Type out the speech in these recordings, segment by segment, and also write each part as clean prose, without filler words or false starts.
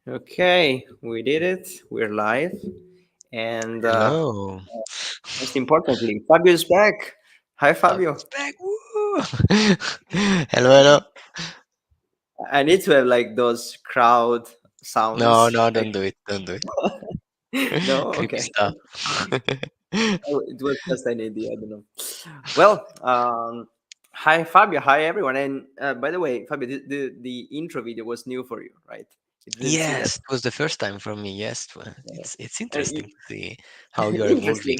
Okay, we did it. We're live. And Hello. most importantly, Fabio is back. Hi, Fabio. It's back. Woo! Hello, hello. I need to have like those crowd No, sounds. no, Like, don't do it. Don't do no, it. Creepy okay. stuff. Oh, it was just an idea. I don't know. Well, hi, Fabio. Hi, everyone. And by the way, Fabio, the intro video was new for you, right? You didn't see that. Yes, it was the first time for me. Yes, Yeah. it's And interesting to see how you're evolving. interesting.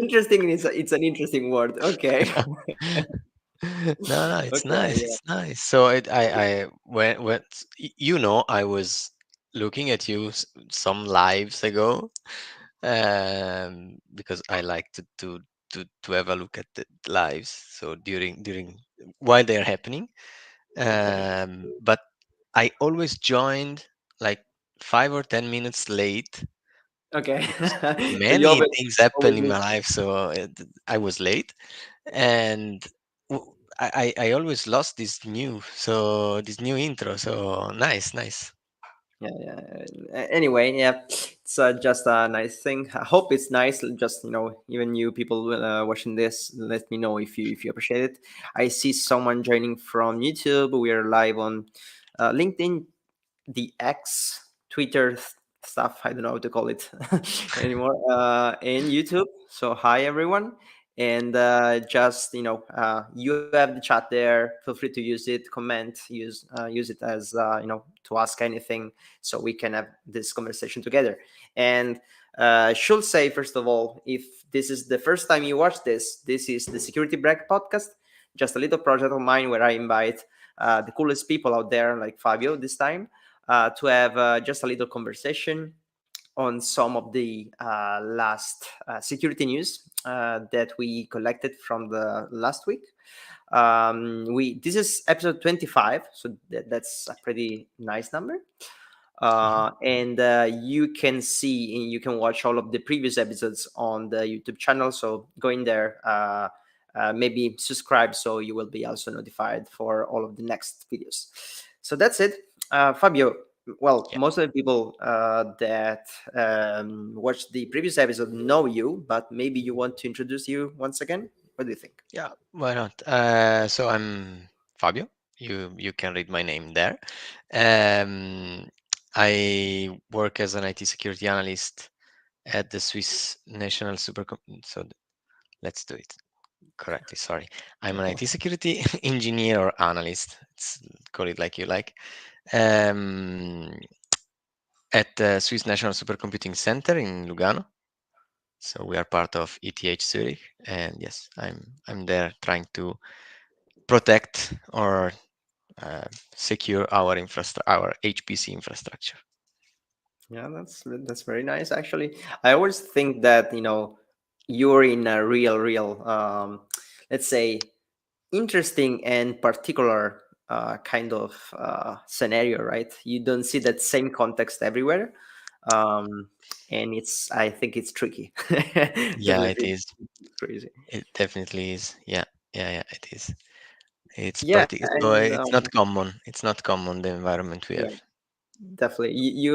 Interesting is it's an interesting word. Okay. No, no, it's Okay. nice. Yeah. It's nice. So you know, I was looking at you some lives ago, because I like to have a look at the lives. So during while they're happening, Okay. but I always joined like 5 or 10 minutes late Okay. because So you many things always happen in need. my life. So I was late, and I always lost this new intro. So nice, nice. Yeah, yeah. Anyway, yeah, it's just a nice thing. I hope it's nice. Just even you people watching this, let me know if you appreciate it. I see someone joining from YouTube. We are live on LinkedIn, the X, Twitter stuff. I don't know how to call it anymore. And YouTube. So hi everyone, and just you have the chat there. Feel free to use it, comment, use it as to ask anything, so we can have this conversation together. And should say first of all, if this is the first time you watch this is the Security Break podcast, just a little project of mine where I invite the coolest people out there, like Fabio this time, to have just a little conversation on some of the last security news that we collected from the last week. We This is episode 25, so that's a pretty nice number. Mhm. And you can watch all of the previous episodes on the YouTube channel. So go in there, maybe subscribe, so you will be also notified for all of the next videos. So that's it. Fabio, well, Yeah, most of the people that watched the previous episode know you, but maybe you want to introduce you once again. What do you think? yeah. Why not? So I'm Fabio. You can read my name there. Um, I work as an IT security analyst at the Swiss National Supercomputer. So let's do it. correctly. Sorry, I'm an IT security engineer or analyst. Call it like you like. Um, at the Swiss National Supercomputing Center in Lugano. So we are part of ETH Zurich, and yes, I'm there trying to protect or secure our our HPC infrastructure. Yeah, that's very nice. Actually, I always think that you're in a real, let's say, interesting and particular kind of scenario, right? You don't see that same context everywhere, um, and I think it's tricky. Yeah, Definitely it is. it's crazy. It definitely is. Yeah, yeah, it is. It's Yeah, pretty. So and it's not common. It's not common the environment we yeah, have. definitely.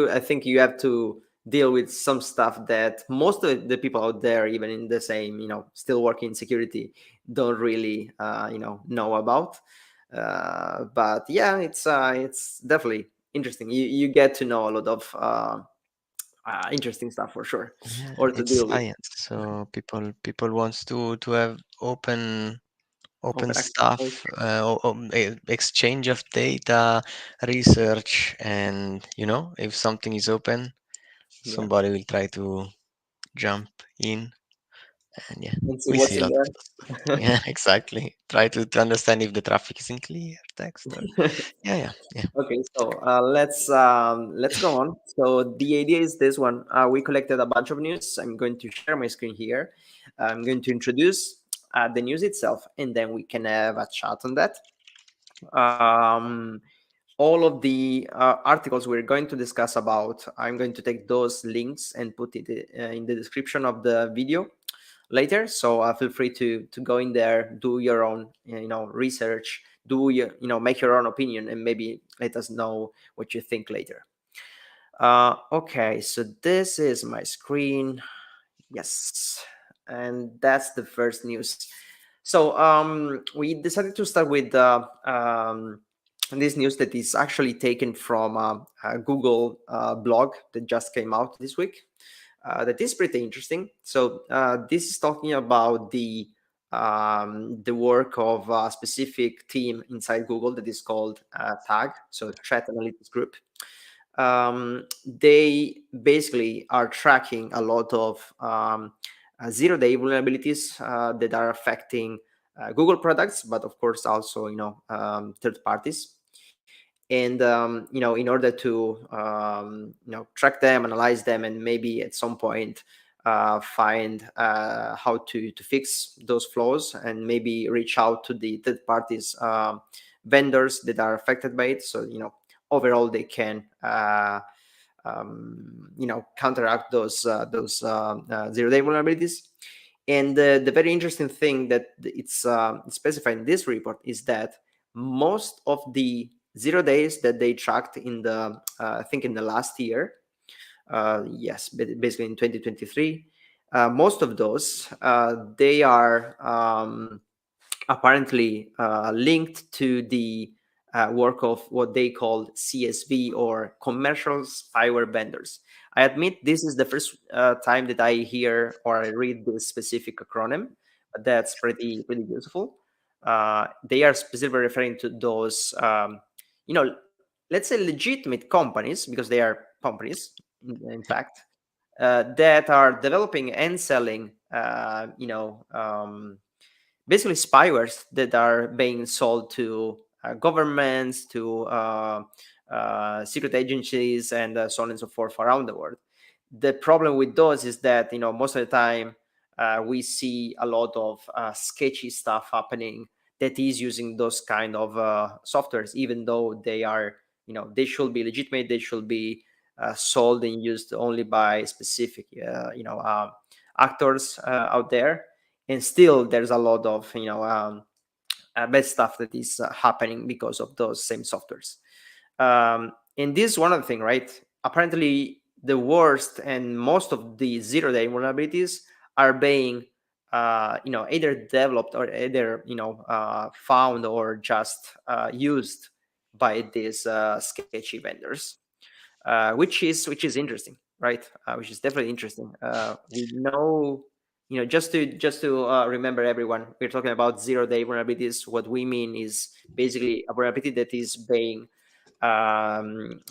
I think you have to deal with some stuff that most of the people out there, even in the same, still working in security, don't really, know about. But yeah, it's definitely interesting. You get to know a lot of interesting stuff for sure, Yeah, or to it's deal with. science. So people wants to have open Open access point. stuff, exchange of data, research, and if something is open, Yeah, somebody will try to jump in, and yeah, and see we what's see a in lot of those stuff. Yeah, exactly. Try to understand if the traffic is in clear text or there. yeah. Okay, so let's go on. So the idea is this one. We collected a bunch of news. I'm going to share my screen here. I'm going to introduce the news itself, and then we can have a chat on that. Um, all of the articles we're going to discuss about, I'm going to take those links and put it in the description of the video later. So feel free to go in there, do your own research, do your make your own opinion, and maybe let us know what you think later. Okay, so this is my screen. Yes, and that's the first news. So we decided to start with this news that is actually taken from a Google blog that just came out this week. That is pretty interesting. So this is talking about the work of a specific team inside Google that is called TAG, so Threat Analytics Group. They basically are tracking a lot of zero-day vulnerabilities that are affecting Google products, but of course also third parties. And in order to track them, analyze them, and maybe at some point find how to fix those flaws, and maybe reach out to the third parties vendors that are affected by it. So overall they can counteract those zero-day vulnerabilities. And the very interesting thing that it's specified in this report is that most of the 0 days that they tracked in the I think in the last year, yes, basically in 2023, most of those they are apparently linked to the work of what they call CSV, or commercial spyware vendors. I admit this is the first time that I hear or I read this specific acronym, but that's pretty useful. They are specifically referring to those, let's say legitimate companies, because they are companies, in fact, that are developing and selling, basically spywares that are being sold to governments, to secret agencies, and so on and so forth around the world. The problem with those is that most of the time we see a lot of sketchy stuff happening that is using those kind of softwares, even though they are they should be legitimate, they should be sold and used only by specific actors out there. And still there's a lot of bad stuff that is happening because of those same softwares. And this is one of the thing, right? Apparently the worst and most of the zero-day vulnerabilities are being either developed or either found or just used by these sketchy vendors, which is interesting, right? Which is definitely interesting. We know just to remember everyone, we're talking about zero-day vulnerabilities. What we mean is basically a vulnerability that is being found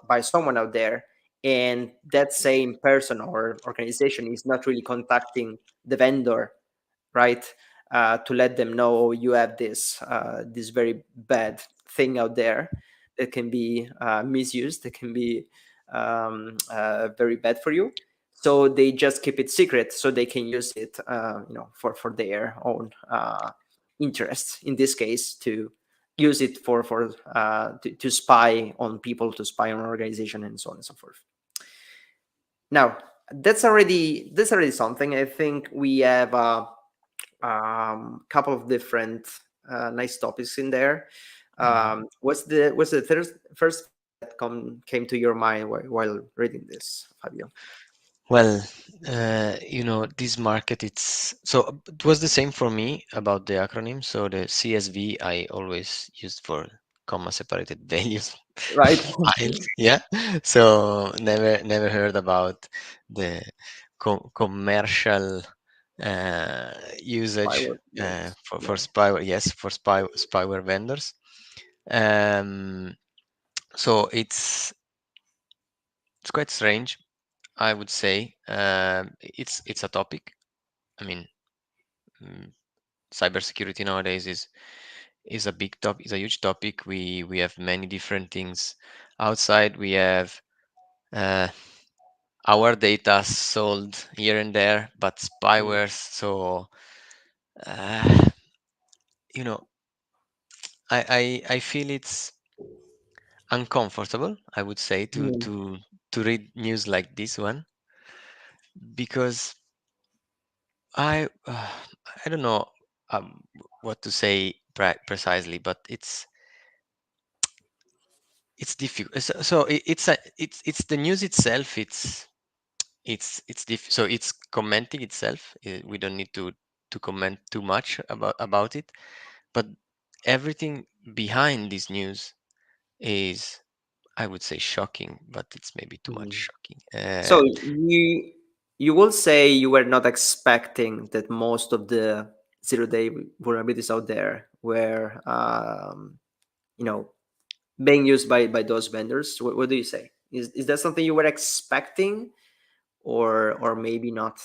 by someone out there, and that same person or organization is not really contacting the vendor, right? To let them know, oh, you have this very bad thing out there that can be misused, that can be very bad for you. So they just keep it secret so they can use it, for their own interests. In this case, to use it to spy on people, to spy on an organization, and so on and so forth. Now, that's already something. I think we have couple of different nice topics in there. What's the first thing that came to your mind while reading this, Fabio? Well, this market, it was the same for me about the acronym. So the CSV I always used for comma separated values Right. files. Yeah. So never heard about the commercial usage Spyware. Yes. for Yeah. spyware. Yes, for spyware vendors. Um, so it's quite strange, I would say. It's a topic. I mean, mm, cybersecurity nowadays is a big topic, is a huge topic. We have many different things outside. We have uh, our data sold here and there, but Mm. spyware. So uh, you know, I feel it's uncomfortable, I would say, Mm. to read news like this one, because I don't know what to say precisely, but it's difficult. So it's the news itself. So it's commenting itself. We don't need to comment too much about it, but everything behind this news is, I would say, shocking, but it's maybe too much Mm. shocking. So you will say you were not expecting that most of the zero-day vulnerabilities out there were you know being used by those vendors. What do you say? Is that something you were expecting, or maybe not?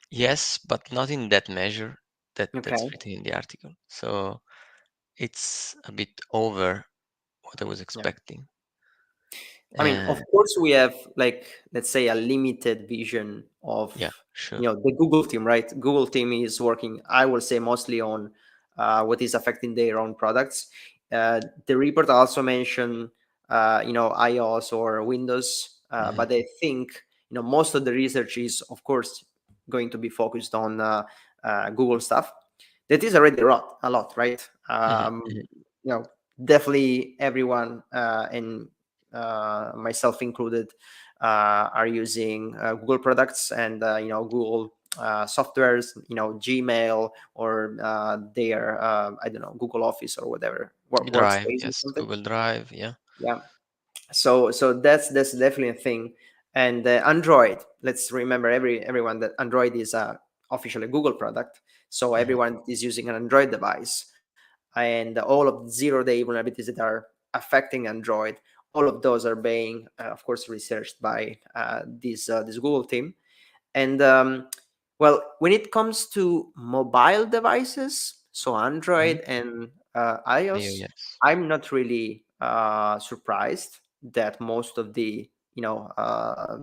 Yes, but not in that measure that's Okay. written in the article. So it's a bit over what I was Yeah. expecting. I mean, of Uh, course, we have, like, let's say, a limited vision of yeah, sure. the Google team, right? Google team is working, I will say, mostly on what is affecting their own products. The report also mentioned, iOS or Windows, Hmm. but I think most of the research is, of course, going to be focused on Google stuff. That is already a lot, right? Hmm. Hmm. Definitely everyone, and myself included, are using Google products and Google softwares, Gmail, or their I don't know, Google Office or whatever, Drive, workspace or yes, something. Google Drive, yeah. Yeah. So that's definitely a thing. And Android. Let's remember everyone that Android is officially a Google product. So Hmm. everyone is using an Android device, and all of the zero-day vulnerabilities that are affecting Android, all of those are being, of course, researched by this Google team. And well, when it comes to mobile devices, so Hmm. Android and iOS, iOS. I'm not really surprised that most of the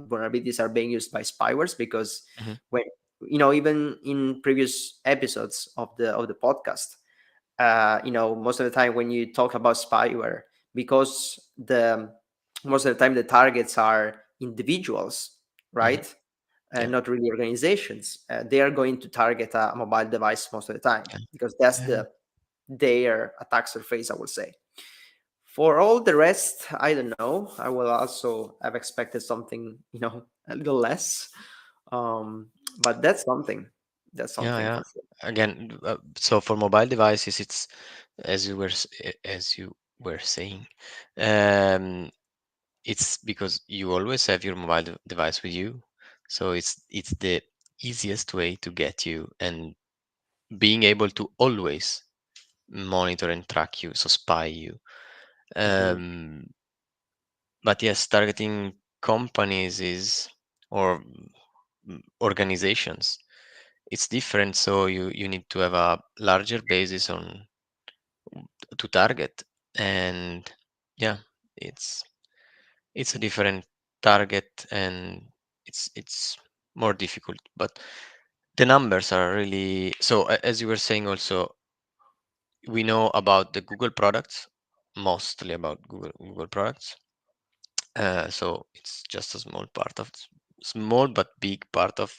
vulnerabilities are being used by spywares, because Hmm. when even in previous episodes of the podcast, most of the time when you talk about spyware, because the most of the time the targets are individuals, Hmm. right? Yeah, Not really organizations. They are going to target a mobile device most of the time, yeah, because that's yeah, their attack surface, I would say. For all the rest, I don't know. I will also have expected something, a little less. But that's something. That's yeah, something yeah. for sure. Again, so for mobile devices, it's as you were saying, um, it's because you always have your mobile device with you. So it's the easiest way to get you, and being able to always monitor and track you, so spy you. Mhm. Um, but yes, targeting companies is, or organizations, it's different. So you need to have a larger basis on to target, and yeah, it's it's a different target, and it's more difficult. But the numbers are really so. As you were saying, also we know about the Google products, mostly about Google products. So it's just a small part of, small but big part of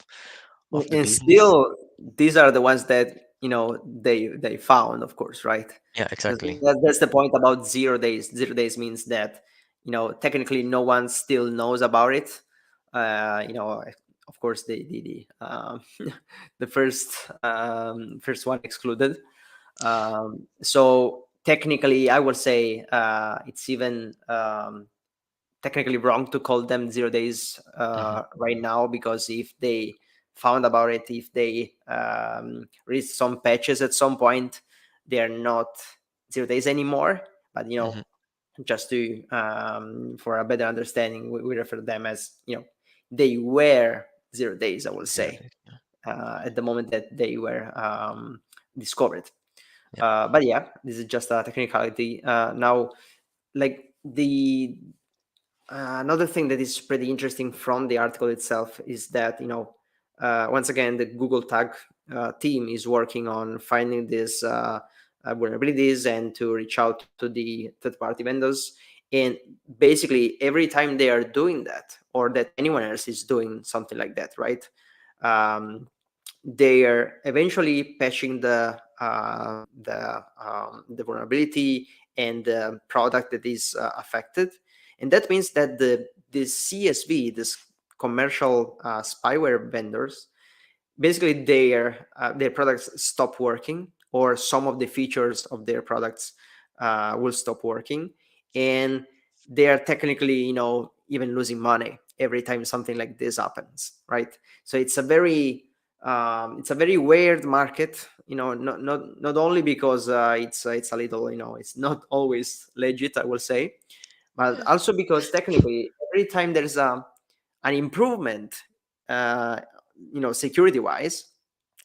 the And business. still, these are the ones that they found, of course, right? Yeah, Because exactly. that's the point about 0 days. 0 days means that technically no one still knows about it. Of course, the first one excluded. So technically, I would say it's even technically wrong to call them 0 days Hmm. right now, because if they found about it, if they reached some patches at some point, they are not 0 days anymore. But Hmm. just to for a better understanding, we refer to them as they were 0 days, I will Zero say, days. Yeah. at the moment that they were discovered. Yeah. But yeah, this is just a technicality. Now, like another thing that is pretty interesting from the article itself is that once again the Google Tag team is working on finding these vulnerabilities and to reach out to the third-party vendors. And basically, every time they are doing that, or that anyone else is doing something like that, right? Um, they are eventually patching the vulnerability and the product that is affected. And that means that this CSV, this commercial spyware vendors, basically their products stop working, or some of the features of their products will stop working, and they are technically even losing money every time something like this happens, right? So it's a very weird market, not only because it's a little, it's not always legit, I will say, but also because technically every time there's an improvement, uh, security wise,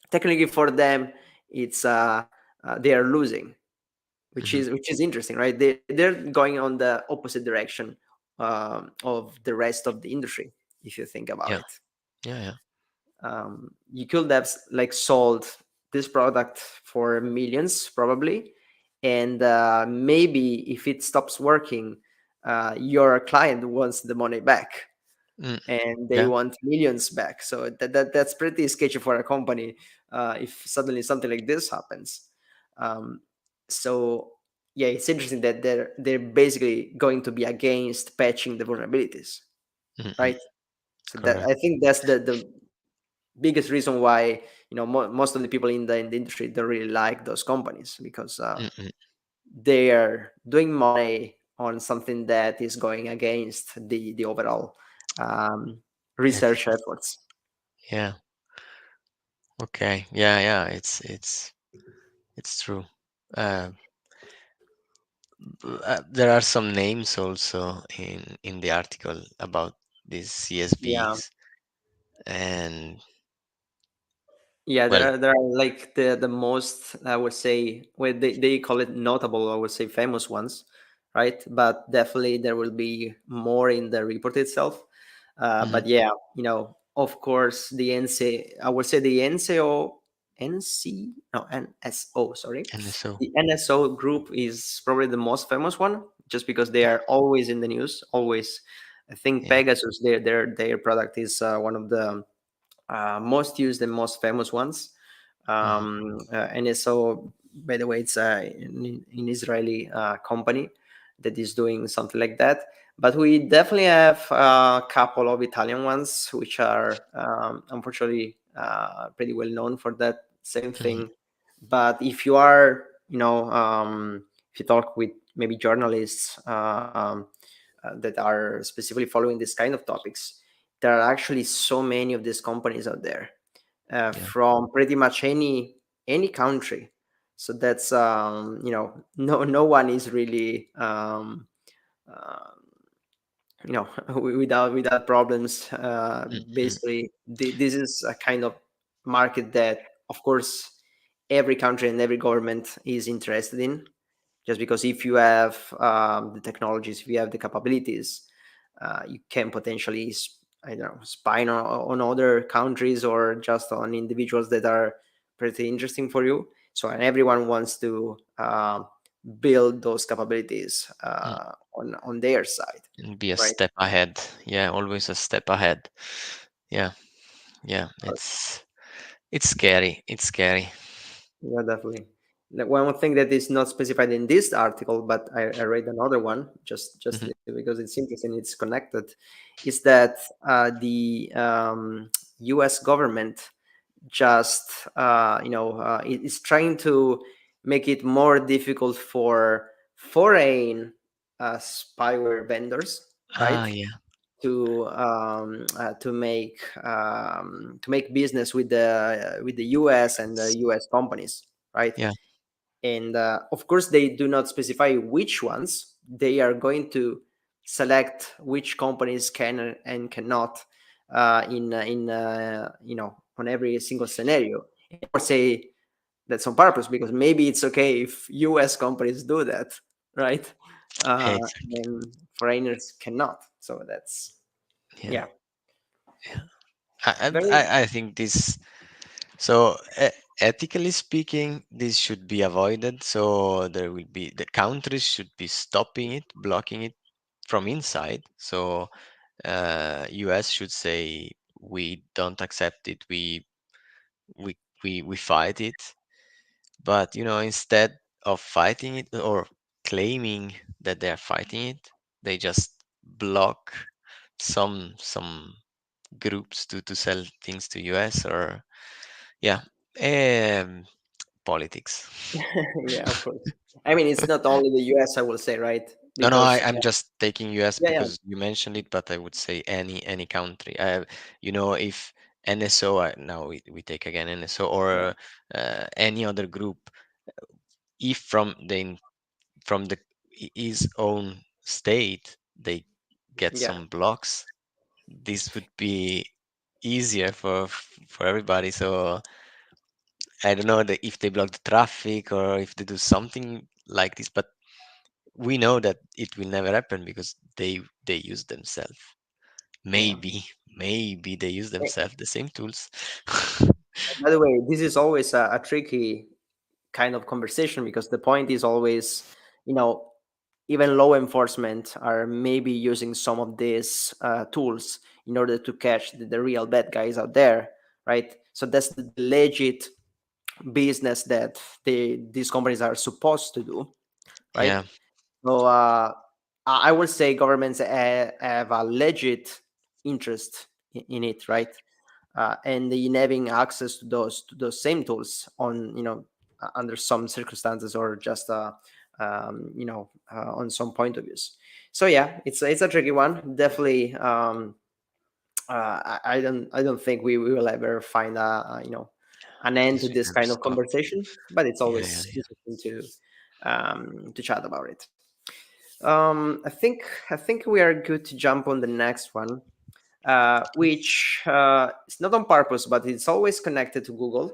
technically for them it's they are losing, Hmm. which is interesting, right? They're going on the opposite direction of the rest of the industry, if you think about Yeah. it. Yeah. Yeah. You could have like sold this product for millions probably, and maybe if it stops working, your client wants the money back, Mm. and they Yeah. want millions back. So that's pretty sketchy for a company if suddenly something like this happens. Um, so yeah, it's interesting that they're basically going to be against patching the vulnerabilities, Hmm. right? So that, Correct. I think that's the biggest reason why most of the people in the industry don't really like those companies, because Hmm. they are doing money on something that is going against the overall um, research efforts. Yeah. Okay. Yeah. Yeah. It's true. Uh, there are some names also in the article about these Yeah, CSVs, and yeah, well, there are like the most, I would say, well, they call it notable, I would say famous ones, right? But definitely there will be more in the report itself. mhm, But yeah, of course, the NC, I would say the NCO, NC, no, NSO, sorry. NSO. The NSO group is probably the most famous one, just because they Yeah. are always in the news, always. I think Yeah. Pegasus, their product is one of the most used and most famous ones. Mhm, NSO, by the way, it's an Israeli company that is doing something like that. But we definitely have a couple of Italian ones, which are unfortunately pretty well known for that same mhm, thing. But if you are, if you talk with maybe journalists that are specifically following this kind of topics, there are actually so many of these companies out there, Yeah. from pretty much any country. So that's no one is really uh, without problems. Mhm. Basically, this is a kind of market that, of course, every country and every government is interested in, just because if you have the technologies, if you have the capabilities, you can potentially I don't know, spy on other countries or just on individuals that are pretty interesting for you. So, and everyone wants to build those capabilities Mm. on their side, And be a right? step ahead. Yeah, always a step ahead. Yeah, yeah. It's scary. It's scary. Yeah, definitely. One thing that is not specified in this article, but I read another one just Mhm. because it's interesting, it's connected, is that the U.S. government just is trying to make it more difficult for foreign spyware vendors, Ah, right, yeah, to make business with the U.S. and the U.S. companies, right? yeah. And of course, they do not specify which ones. They are going to select which companies can and cannot on every single scenario, or say that's on purpose because maybe it's okay if U.S. companies do that, right? Exactly. And foreigners cannot. So that's, Yeah, yeah, yeah. I, very. I think this. So, ethically speaking, this should be avoided. So there will be the countries should be stopping it, blocking it from inside. So US should say we don't accept it. We fight it. But instead of fighting it or claiming that they are fighting it, they just block some groups to sell things to US or yeah. Um, Politics. Yeah, of course. I mean, it's not only the U.S., I will say, right? No, no, Because I'm just taking US yeah, yeah, because you mentioned it, but I would say any country. If NSO, now we take again NSO yeah, or any other group, if from the his own state they get yeah, some blocks, this would be easier for everybody. So I don't know if they block the traffic or if they do something like this, but we know that it will never happen because they use themselves. yeah. Maybe they use Eh, themselves the same tools. By the way, this is always a tricky kind of conversation because the point is always, you know, even law enforcement are maybe using some of these tools in order to catch the real bad guys out there, right? So that's the legit business that these companies are supposed to do, right? Yeah, So I would say governments have a legit interest in it, right? And in having access to those same tools on under some circumstances or just on some point of views. So yeah, it's a tricky one. Definitely, I don't think we will ever find an end this to will this never kind of stop. conversation. But it's Yeah, yeah, always yeah. interesting to chat about it. I think we are good to jump on the next one, which is not on purpose, but it's always connected to Google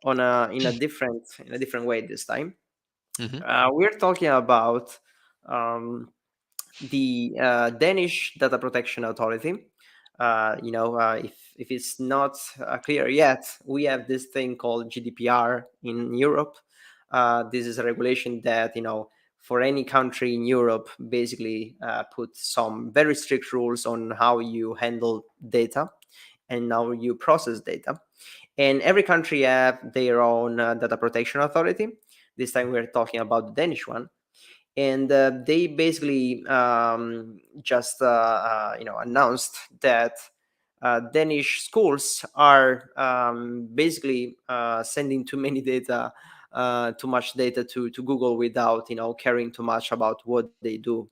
on a in a different way this time. Hmm. We're talking about um, the Danish Data Protection Authority. If it's not clear yet, we have this thing called GDPR in Europe. This is a regulation that for any country in Europe basically put some very strict rules on how you handle data and how you process data. And every country have their own data protection authority. This time we're talking about the Danish one, and they basically just announced that Danish schools are basically sending too much data to Google without caring too much about what they do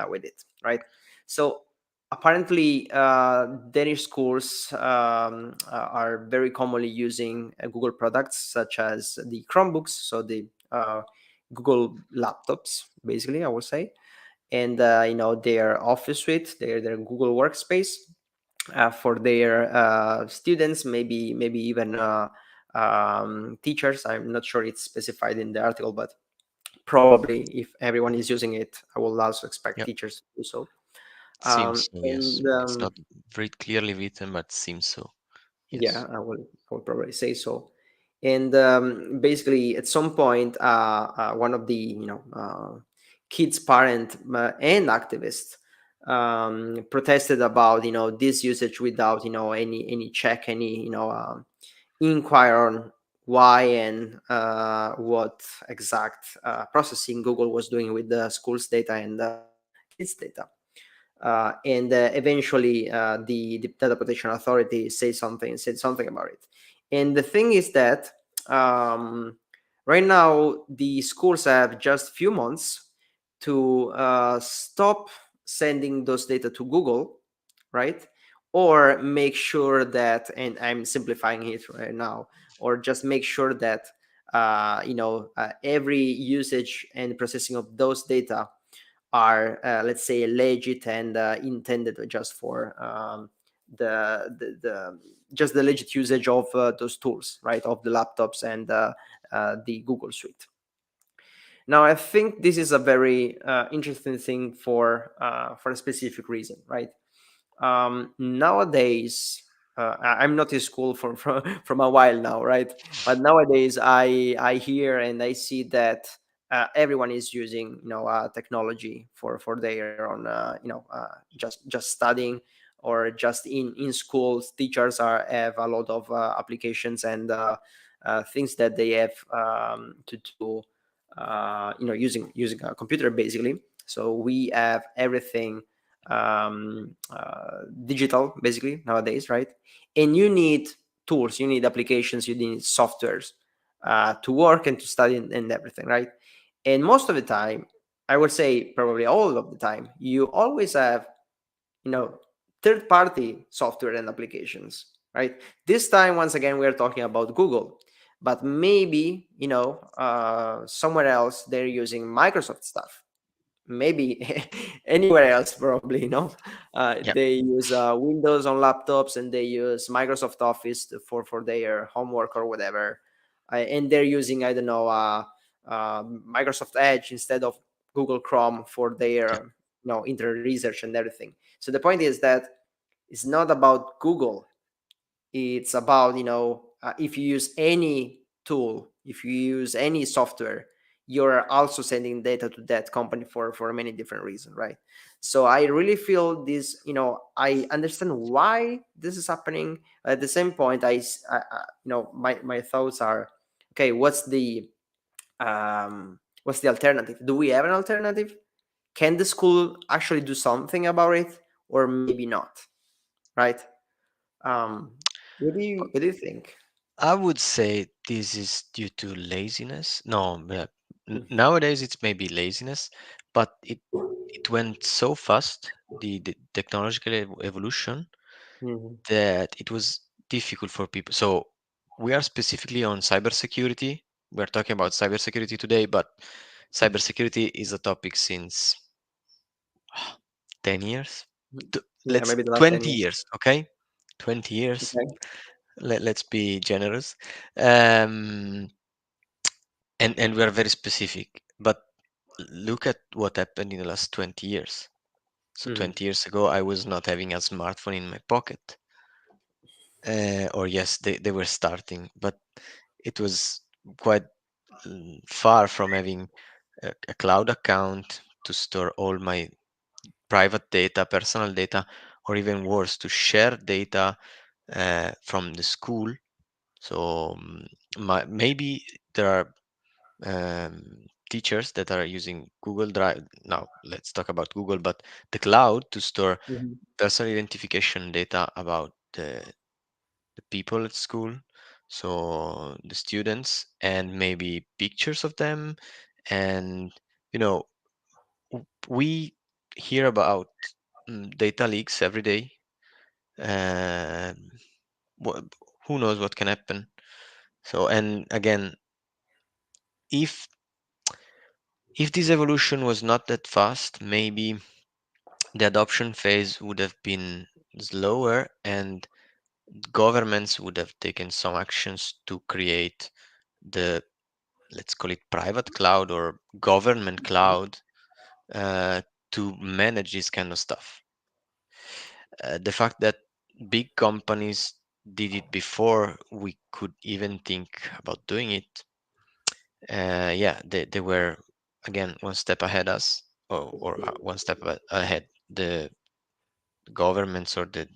with it, right? So apparently Danish schools are very commonly using Google products such as the Chromebooks, so the Google laptops, basically, I would say, and their Office suite, their Google Workspace for their students, maybe even teachers. I'm not sure it's specified in the article, but probably if everyone is using it, I will also expect Yeah, teachers to do so. seems so. Yes, And it's not very clearly written, but seems so. Yeah, Yes. I will probably say so. And basically, at some point, one of the kids' parent and activists protested about this usage without any check, any inquire on why and what exact processing Google was doing with the school's data and kids' data. And eventually the data protection authority said something about it. And the thing is that um, right now the schools have just few months to stop sending those data to Google, right? Or make sure that, and I'm simplifying it right now, or just make sure that every usage and processing of those data are, let's say, legit and intended just for the just the legit usage of those tools, right, of the laptops and the Google suite. Now, I think this is a very interesting thing for a specific reason, right? Nowadays, I'm not in school from a while now, right? But nowadays, I hear and I see that everyone is using technology for their own just studying, or just in schools. Teachers have a lot of applications and things that they have to do, using a computer, basically. So we have everything digital, basically, nowadays, right? And you need tools, you need applications, you need softwares to work and to study and everything, right? And most of the time, I would say probably all of the time, you always have you know third party software and applications, right? This time, once again, we're talking about Google, but maybe somewhere else they're using Microsoft stuff, maybe anywhere else, probably. Yeah. They use Windows on laptops, and they use Microsoft Office for their homework or whatever, and they're using, I don't know, Microsoft Edge instead of Google Chrome for Yeah. their internet research and everything. So the point is that it's not about Google. It's about, if you use any tool, if you use any software, you're also sending data to that company for many different reasons, right? So I really feel this, I understand why this is happening. At the same point, my thoughts are, okay, what's the alternative? Do we have an alternative? Can the school actually do something about it, or maybe not, right? um what do you think? I would say this is due to laziness. No, Mm. nowadays it's maybe laziness, but it went so fast, the technological evolution, Mhm. that it was difficult for people. So we are specifically on cybersecurity. We're talking about cybersecurity today, but cybersecurity is a topic since 10 years. Yeah, Let's maybe the last 10 20 years. years, okay? 20 years. Okay. Let's be generous. Um, and we are very specific. But look at what happened in the last 20 years. So Mhm. 20 years ago, I was not having a smartphone in my pocket. Or yes, they were starting, but it was quite far from having a cloud account to store all my private data, personal data, or even worse, to share data from the school. So maybe there are teachers that are using Google Drive. Now, let's talk about Google, but the cloud to store Mhm. personal identification data about the people at school, so the students, and maybe pictures of them. And, you know, we hear about data leaks every day. Uh, wh- who knows what can happen? So, and again, if this evolution was not that fast, maybe the adoption phase would have been slower, and governments would have taken some actions to create the, let's call it, private cloud or government cloud, uh, to manage this kind of stuff. The fact that big companies did it before we could even think about doing it, yeah, they were again one step ahead us, or one step ahead the governments or the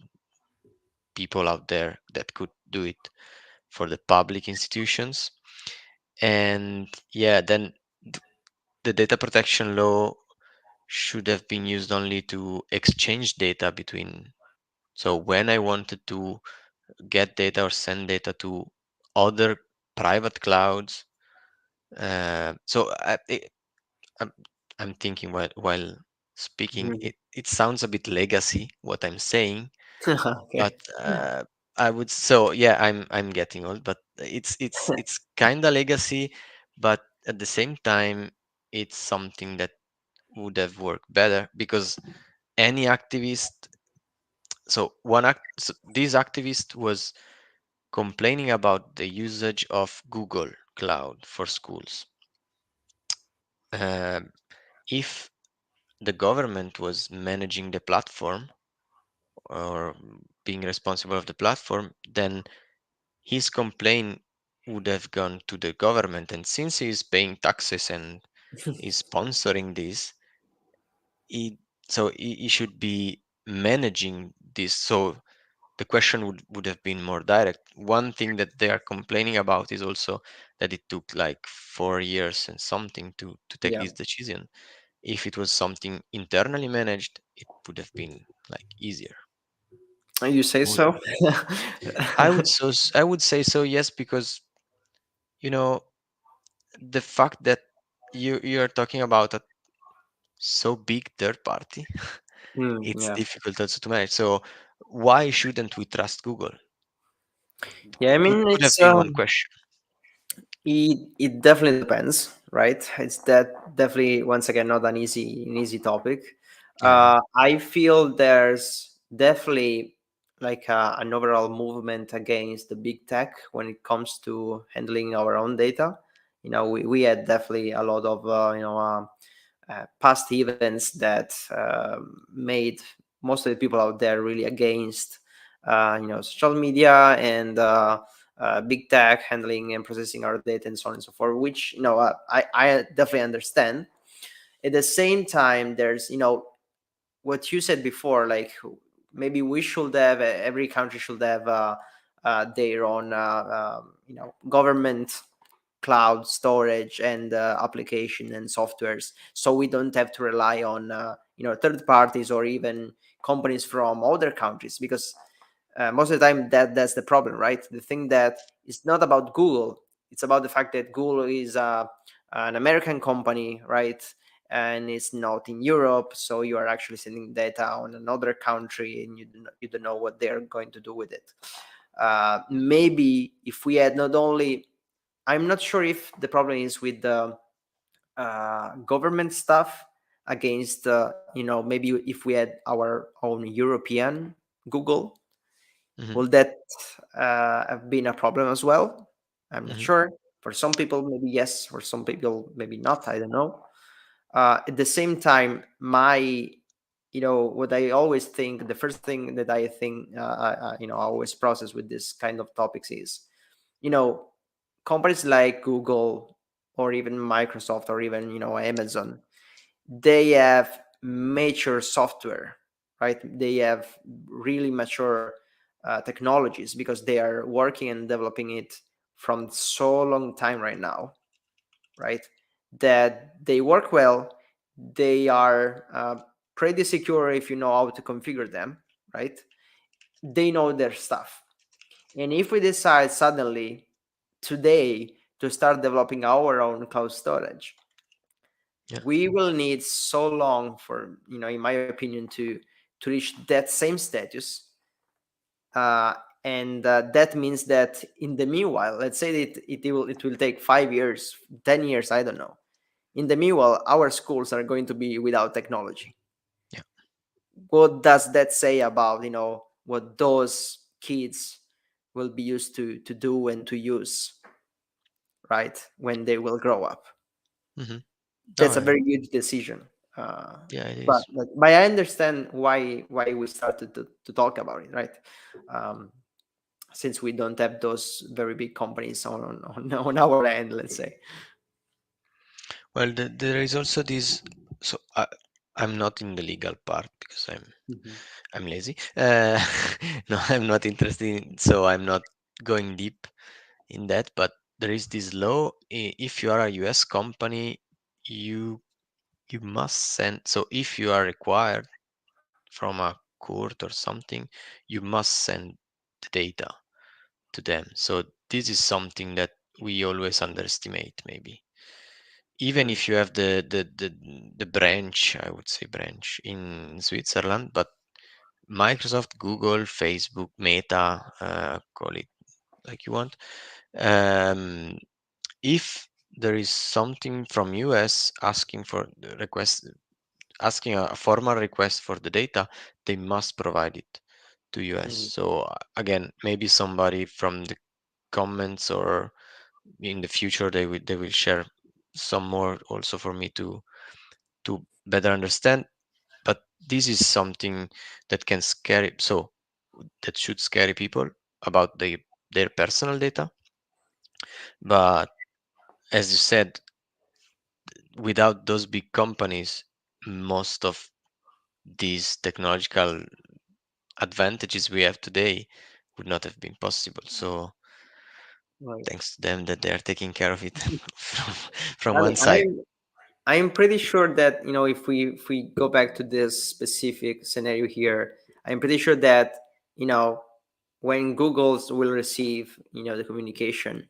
people out there that could do it for the public institutions. And yeah, then the data protection law should have been used only to exchange data between. So when I wanted to get data or send data to other private clouds, I'm, I'm thinking while speaking, Mhm. it sounds a bit legacy what I'm saying, but Okay. I would, so yeah, I'm getting old, but it's kind of legacy, but at the same time, it's something that would have worked better because any activist, so this activist was complaining about the usage of Google Cloud for schools. Um, if the government was managing the platform or being responsible of the platform, then his complaint would have gone to the government. And since he is paying taxes and is sponsoring this, he, he should be managing this. So the question would have been more direct. One thing that they are complaining about is also that it took like 4 years and something to take Yeah. this decision. If it was something internally managed, it would have been like easier. You say Would- so? I would say so, yes, because you know the fact that you're talking about a so big third party, it's Yeah. difficult also to manage. So why shouldn't we trust Google? Yeah. I mean, Could have it's been one question. it definitely depends, right? It's that definitely once again not an easy topic. Yeah. I feel there's definitely like an overall movement against the big tech when it comes to handling our own data. You know, we had definitely a lot of past events that made most of the people out there really against social media and big tech handling and processing our data and so on and so forth, which I definitely understand. At the same time, there's what you said before, like maybe we should have every country should have their own government cloud storage and application and softwares, so we don't have to rely on third parties or even companies from other countries, because most of the time that's the problem, right? The thing that is not about Google, it's about the fact that Google is an American company, right? And it's not in Europe, so you are actually sending data on another country and you don't know what they're going to do with it. Maybe if we had not only, I'm not sure if the problem is with the government stuff against, maybe if we had our own European Google, Hmm. will that have been a problem as well? I'm not Hmm. sure. For some people, maybe yes. For some people, maybe not. I don't know. At the same time, what I always think, the first thing that I think, I always process with this kind of topics is, you know, companies like Google or even Microsoft or even, Amazon, they have mature software, right? They have really mature technologies because they are working and developing it from so long time right now, right? That they work well. They are pretty secure if you know how to configure them, right? They know their stuff. And if we decide suddenly today to start developing our own cloud storage, Yeah. we will need so long for, in my opinion, to to reach that same status. uh, and that means that in the meanwhile, let's say that it will take 5 years, 10 years, I don't know. In the meanwhile, our schools are going to be without technology. Yeah. What does that say about, what those kids will be used to do and to use, right, when they will grow up? Hmm. That's No, a very huge decision. uh, yeah, it but, is. but I understand why we started to talk about it, right? um, since we don't have those very big companies on our end, let's say. Well, there is also this. So I'm not in the legal part because Mhm. I'm lazy. No, I'm not interested in, so I'm not going deep in that. But there is this law. If you are a US company, you you must send. So if you are required from a court or something, you must send the data to them. So this is something that we always underestimate, maybe. Even Mm. if you have the branch, I would say branch in Switzerland, but Microsoft, Google, Facebook, Meta, call it like you want. Um, if there is something from US asking for the request, asking a formal request for the data, they must provide it to US. Mm. So again, maybe somebody from the comments or in the future they will share some more also for me to better understand. But this is something that can scare, so that should scare people about their personal data. But as you said, without those big companies, most of these technological advantages we have today would not have been possible. So Right. thanks to them that they are taking care of it from I one mean, side. I'm pretty sure that, if we go back to this specific scenario here, I'm pretty sure that, when Google's will receive, the communication,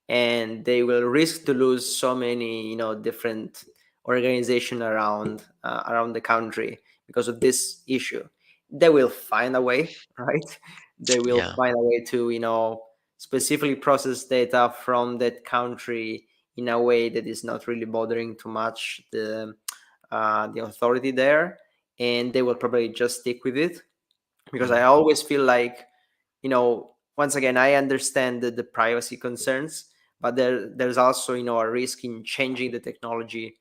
and they will risk to lose so many, different organization around the country because of this issue. They will find a way, right? They will Yeah, find a way to, specifically process data from that country in a way that is not really bothering too much the authority there, and they will probably just stick with it. Because I mhm, always feel like, once again, I understand the privacy concerns, but there's also, a risk in changing the technology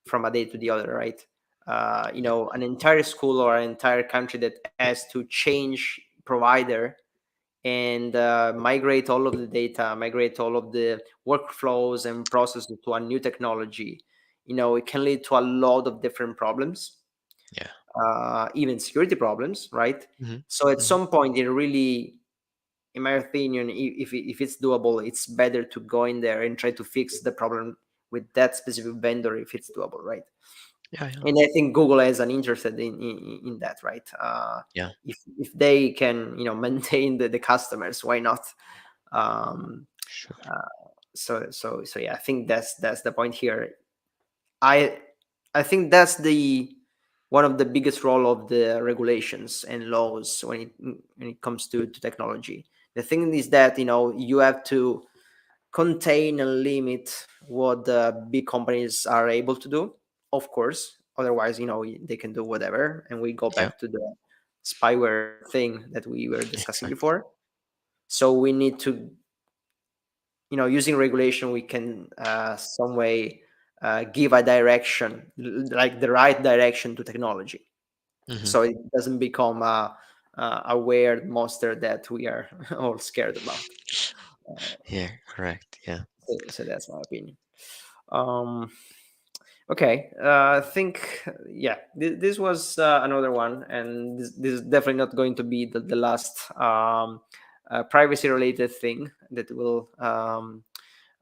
from a day to the other, right? yeah, An entire school or an entire country that has to change provider and migrate all of the data, migrate all of the workflows and processes to a new technology, it can lead to a lot of different problems, yeah. even security problems, right? Hmm. So at Hmm. some point, it really, in my opinion, if it's doable, it's better to go in there and try to fix the problem with that specific vendor if it's doable, right? Yeah, yeah, And I think Google has an interest in that, right? yeah. If they can, maintain the customers, why not? Um, Sure. so yeah, I think that's the point here. I I think that's the one of the biggest role of the regulations and laws when it comes to technology. The thing is that, you have to contain and limit what the big companies are able to do, of course. Otherwise, they can do whatever. And we go Yeah, back to the spyware thing that we were discussing exactly. before. So we need to, using regulation, we can some way give a direction, like the right direction to technology, Hmm. so it doesn't become a weird monster that we are all scared about. Yeah, correct. Yeah, So that's my opinion. um okay, I think, yeah, this was another one, and this is definitely not going to be the last privacy related thing that will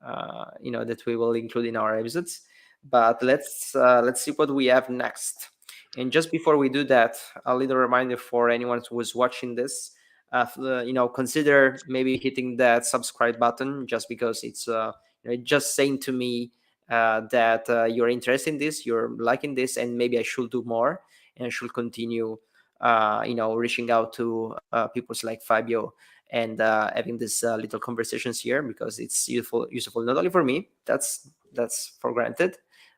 that we will include in our episodes. But let's see what we have next. And just before we do that, a little reminder for anyone who was watching this: consider maybe hitting that subscribe button, just because it's just saying to me that you're interested in this, you're liking this, and maybe I should do more, and I should continue reaching out to people like Fabio and having these little conversations here, because it's useful not only for me, that's for granted,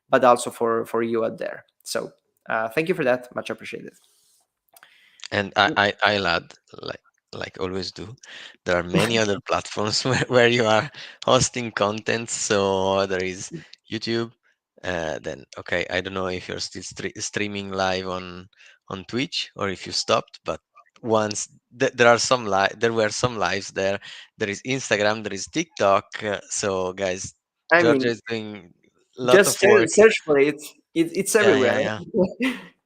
but also for you out there. So thank you for that, much appreciated. And I'll add, like always do, there are many other platforms where you are hosting content. So there is YouTube. Then okay, I don't know if you're still streaming live on Twitch or if you stopped, but once there are there were some lives there. There is Instagram, there is TikTok. So guys, I Georgia mean, is doing a lot just of work. search for it. It's Yeah, yeah, everywhere. yeah.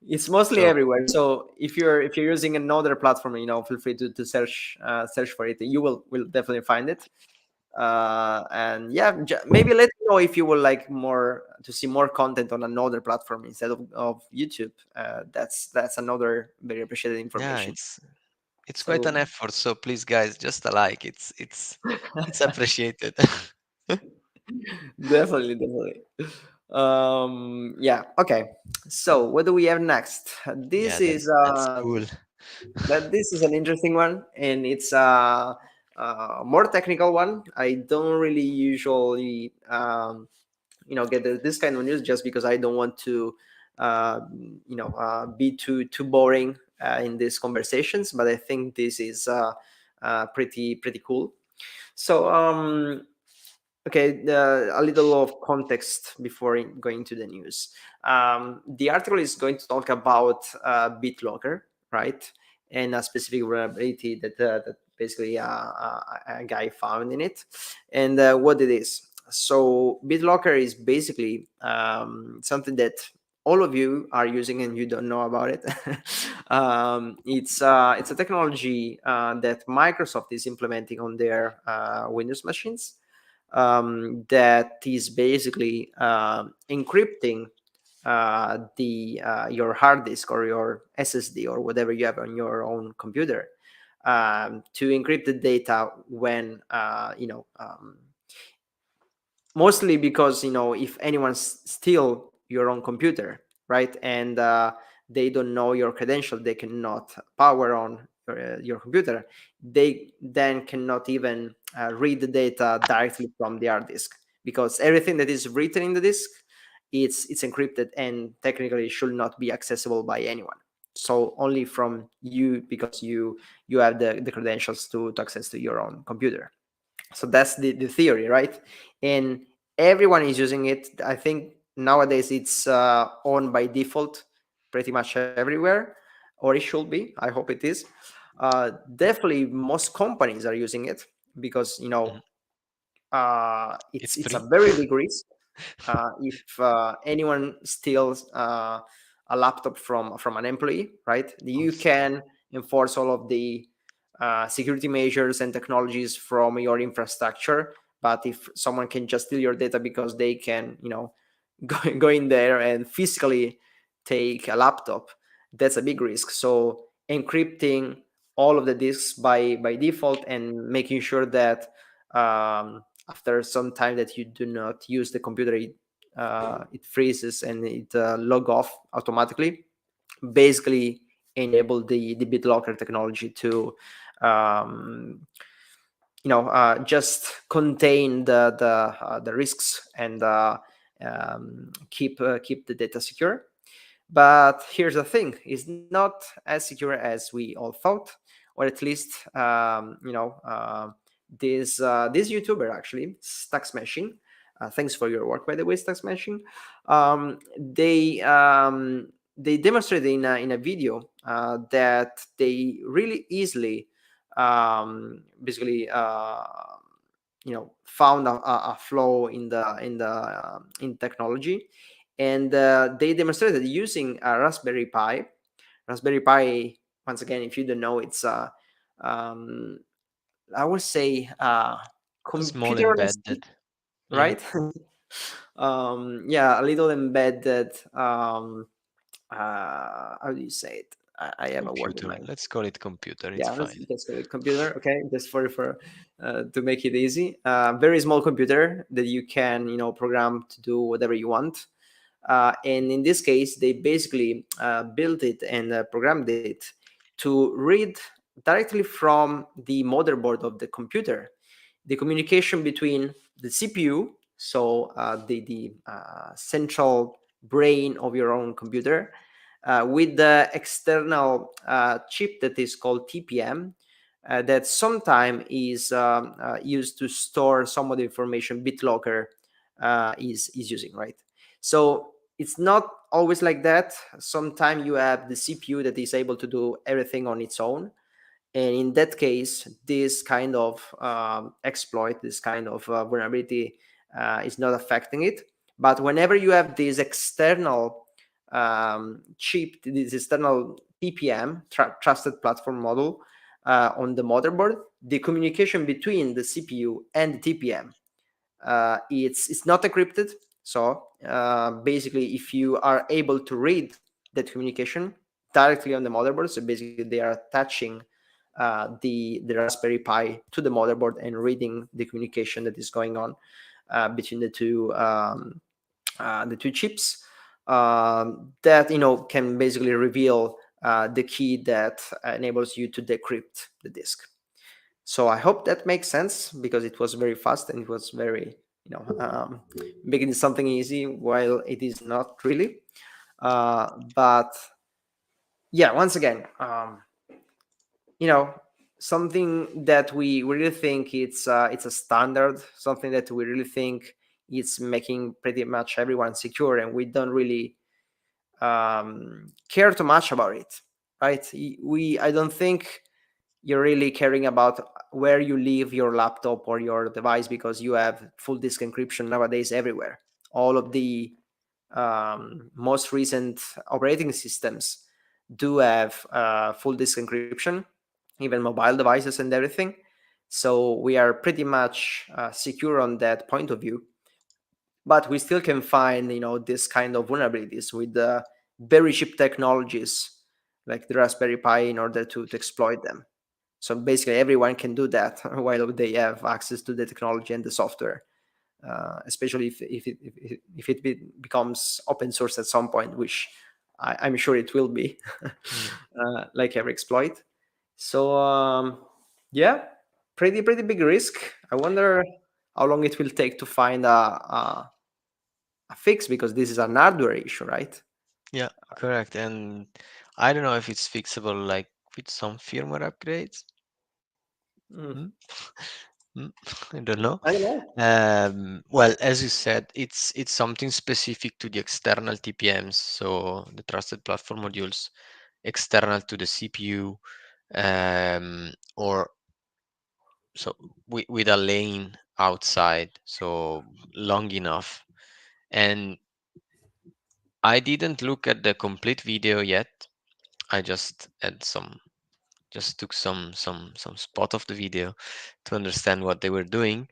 It's mostly So everywhere. So if you're using another platform, feel free to search for it. You will definitely find it. And yeah, maybe let me know if you would like more to see more content on another platform instead of YouTube. That's another very appreciated yeah, information. it's quite an So effort. So please, guys, just a like. It's appreciated. definitely. Yeah. Okay. So what do we have next? Yeah, This is that's cool. this is an interesting one, and it's a more technical one. I don't really usually get this kind of news, just because I don't want to be too boring in these conversations. But I think this is pretty cool. So okay, a little of context before going to the news. The article is going to talk about BitLocker, right? And a specific vulnerability that basically a guy found in it, and what it is. So BitLocker is basically something that all of you are using and you don't know about it. It's a technology that Microsoft is implementing on their Windows machines, that is basically encrypting the your hard disk or your SSD or whatever you have on your own computer, to encrypt the data when mostly because if anyone steal your own computer, right, and they don't know your credential, they cannot power on your computer, they then cannot even read the data directly from the hard disk, because everything that is written in the disk, it's encrypted and technically should not be accessible by anyone, so only from you, because you have the credentials to access to your own computer. So that's the theory, right? And everyone is using it. I think nowadays it's on by default pretty much everywhere, or it should be. I hope it is. Definitely most companies are using it, because Mhm. it's It's it's a free. very big risk. If anyone steals a laptop from an employee, right, you Oops. can enforce all of the security measures and technologies from your infrastructure. But if someone can just steal your data because they can, go in there and physically take a laptop, that's a big risk. So encrypting all of the disks by default, and making sure that after some time that you do not use the computer, it freezes and it log off automatically, basically enable the BitLocker technology to um, just contain the risks and keep the data secure. But here's the thing: it's not as secure as we all thought, or at least this YouTuber, actually, Stack Smashing. Thanks for your work, by the way, Stack Smashing. They demonstrated in a video that they really easily basically found a flaw in technology, and they demonstrated using a Raspberry Pi. Once again, if you don't know, it's um, I would say A small computer on a stick, embedded. Yeah. right? Yeah, a little embedded. How do you say it? I have a word in Computer. mind. Let's call it computer. It's Yeah, fine. let's call it computer. Okay, just for to make it easy. Very small computer that you can program to do whatever you want. And in this case, they basically built it and programmed it to read directly from the motherboard of the computer the communication between the CPU, so the central brain of your own computer, with the external chip that is called TPM, that sometimes is used to store some of the information BitLocker is using, right? So it's not always like that. Sometimes you have the CPU that is able to do everything on its own, and in that case this kind of exploit, this kind of vulnerability is not affecting it. But whenever you have this external chip, this external TPM, trusted platform model, on the motherboard, the communication between the CPU and the TPM, it's not encrypted. So basically if you are able to read that communication directly on the motherboard, so basically they are attaching the Raspberry Pi to the motherboard and reading the communication that is going on between the two chips, that can basically reveal the key that enables you to decrypt the disk. So I hope that makes sense, because it was very fast and it was very, making something easy while it is not really. But yeah, once again, you know, something that we really think it's a standard, something that we really think it's making pretty much everyone secure, and we don't really care too much about it, right? I don't think you're really caring about where you leave your laptop or your device, because you have full disk encryption nowadays everywhere. All of the most recent operating systems do have full disk encryption, even mobile devices and everything. So we are pretty much secure on that point of view. But we still can find, this kind of vulnerabilities with the very cheap technologies like the Raspberry Pi in order to exploit them. So basically, everyone can do that while they have access to the technology and the software, especially if it becomes open source at some point, which I'm sure it will be, Mm. like every exploit. So yeah, pretty big risk. I wonder how long it will take to find a fix, because this is an hardware issue, right? Yeah, correct. And I don't know if it's fixable like with some firmware upgrades. Mm, Hmm? Hmm? I don't know. I don't know. Well, as you said, it's something specific to the external TPMs, so the trusted platform modules external to the CPU, or so with a lane outside, so long enough. And I didn't look at the complete video yet. I just took some spot of the video to understand what they were doing,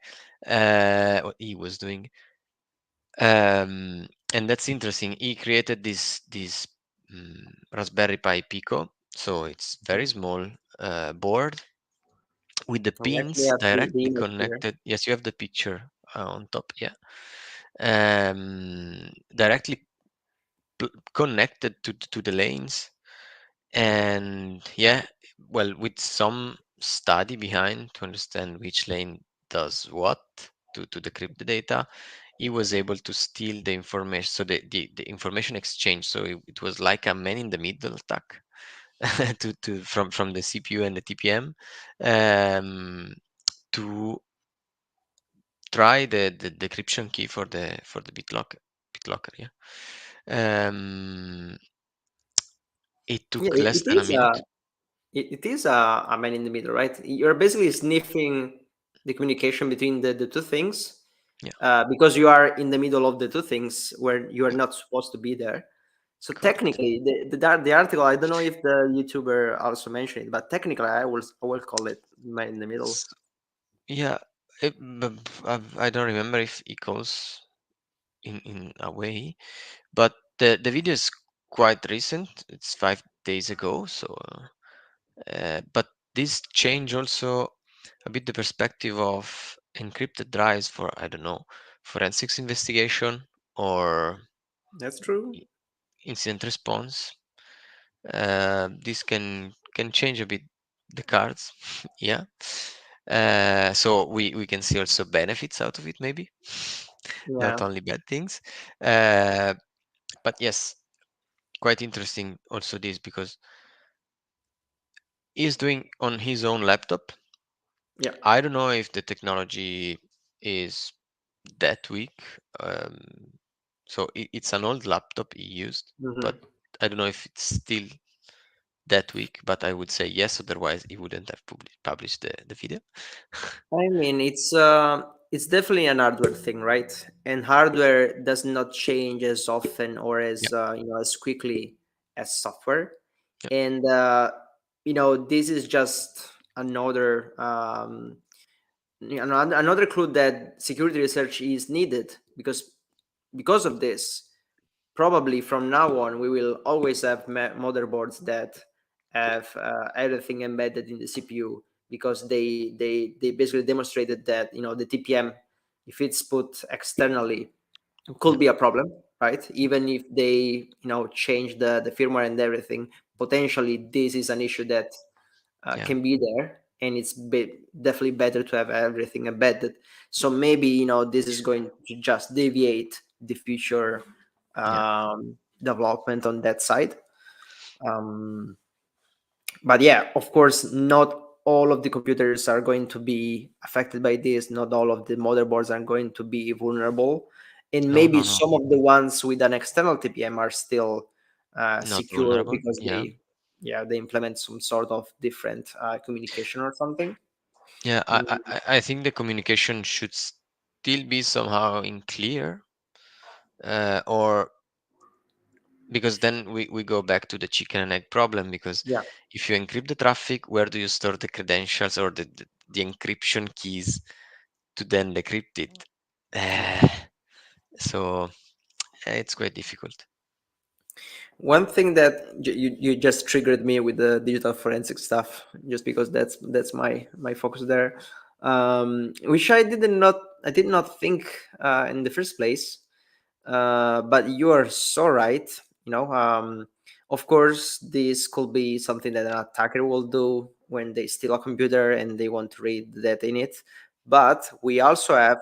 what he was doing. And that's interesting. He created this Raspberry Pi Pico, so it's very small board with the I actually pins have the directly image here. connected. Yes, you have the picture on top. Yeah, directly connected to the lanes. And yeah, well, with some study behind to understand which lane does what to decrypt the data, he was able to steal the information. So the information exchange. So it was like a man in the middle attack to from the CPU and the TPM, to try the decryption key for the BitLocker. Yeah. It Yeah, took less than a minute. it is a man in the middle, right? You're basically sniffing the communication between the two things, Yeah, because you are in the middle of the two things where you are not supposed to be there. So correct. technically, the article, I don't know if the YouTuber also mentioned it, but technically, I will call it man in the middle. S- Yeah, I don't remember if it goes in a way, but the video is quite recent. It's 5 days ago. So, but this changed also a bit the perspective of encrypted drives for, I don't know, forensics investigation or That's true. incident response. This can change a bit the cards. Yeah. So we can see also benefits out of it, maybe not Yeah. only bad things. uh, but yes, quite interesting also this, because he's doing on his own laptop. Yeah. I don't know if the technology is that weak. um, so it's an old laptop he used, but Mhm. I don't know if it's still that weak, but I would say yes, otherwise he wouldn't have published the video. I mean, it's definitely an hardware thing, right? And hardware does not change as often or Yeah, as as quickly as software. yeah, And this is just another another clue that security research is needed, because of this. Probably from now on, we will always have motherboards that have everything embedded in the CPU, because they basically demonstrated that the TPM, if it's put externally, yeah, could be a problem, right? Even if they change the firmware and everything, potentially this is an issue that yeah, can be there, and it's definitely better to have everything embedded. So maybe this is going to just deviate the future yeah, development on that side. um, but yeah, of course, not all of the computers are going to be affected by this. Not all of the motherboards are going to be vulnerable, and no, maybe no, no, some of the ones with an external TPM are still not secure, vulnerable. because Yeah, they implement some sort of different communication or something. yeah, Mm, I think the communication should still be somehow in clear, or because then we go back to the chicken and egg problem, because yeah. if you encrypt the traffic, where do you store the credentials or the encryption keys to then decrypt it? Yeah. Uh, so it's quite difficult. One thing that you just triggered me with the digital forensic stuff, just because that's my focus there, which I did not think in the first place. But you are so right. Of course, this could be something that an attacker will do when they steal a computer and they want to read the data in it. But we also have,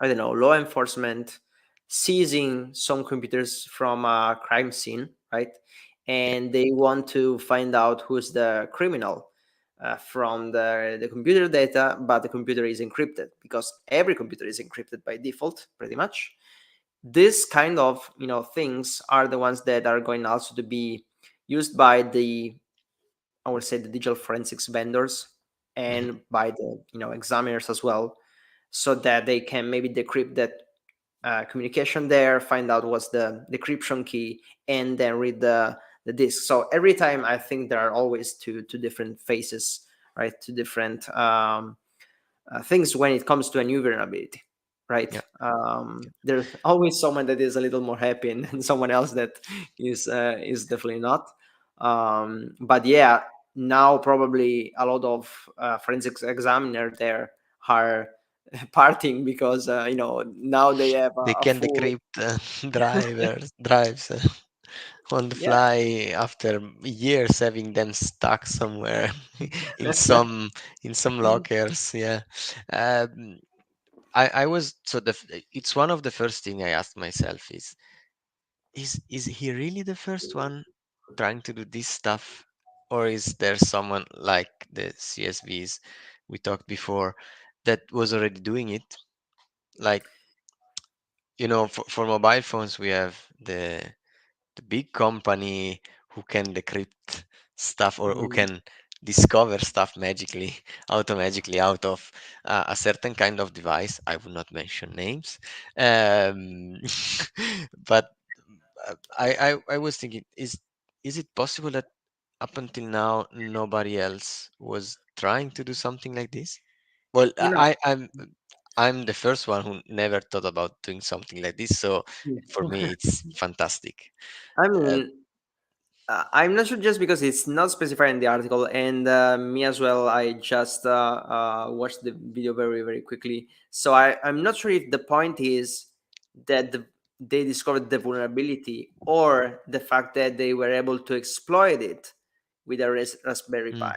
I don't know, law enforcement seizing some computers from a crime scene, right? Yeah, And they want to find out who's the criminal from the computer data, but the computer is encrypted, because every computer is encrypted by default, pretty much. This kind of things are the ones that are going also to be used by the, I would say, the digital forensics vendors, mhm, and by the examiners as well, so that they can maybe decrypt that communication there, find out what's the decryption key, and then read the disk. So every time, I think there are always two different phases, right? Two different things when it comes to a new vulnerability, right? yeah. There's always someone that is a little more happy, and someone else that is definitely not. But yeah, now probably a lot of forensics examiner there are partying, because now they have They a can full. decrypt drives on the Yeah. fly after years having them stuck somewhere in some lockers. Yeah. um, I was so it's one of the first thing I asked myself is he really the first one trying to do this stuff, or is there someone like the CSVs we talked before that was already doing it? Like, for mobile phones we have the big company who can decrypt stuff, or who Mm, can discover stuff magically automatically out of a certain kind of device. I will not mention names. um, but I was thinking, is it possible that up until now nobody else was trying to do something like this? Well, you know I'm the first one who never thought about doing something like this, so for me it's fantastic. I uh, mean, I'm not sure, just because it's not specified in the article, and me as well. I just watched the video very, very quickly, so I'm not sure if the point is that they discovered the vulnerability, or the fact that they were able to exploit it with a Raspberry Mm, Pi,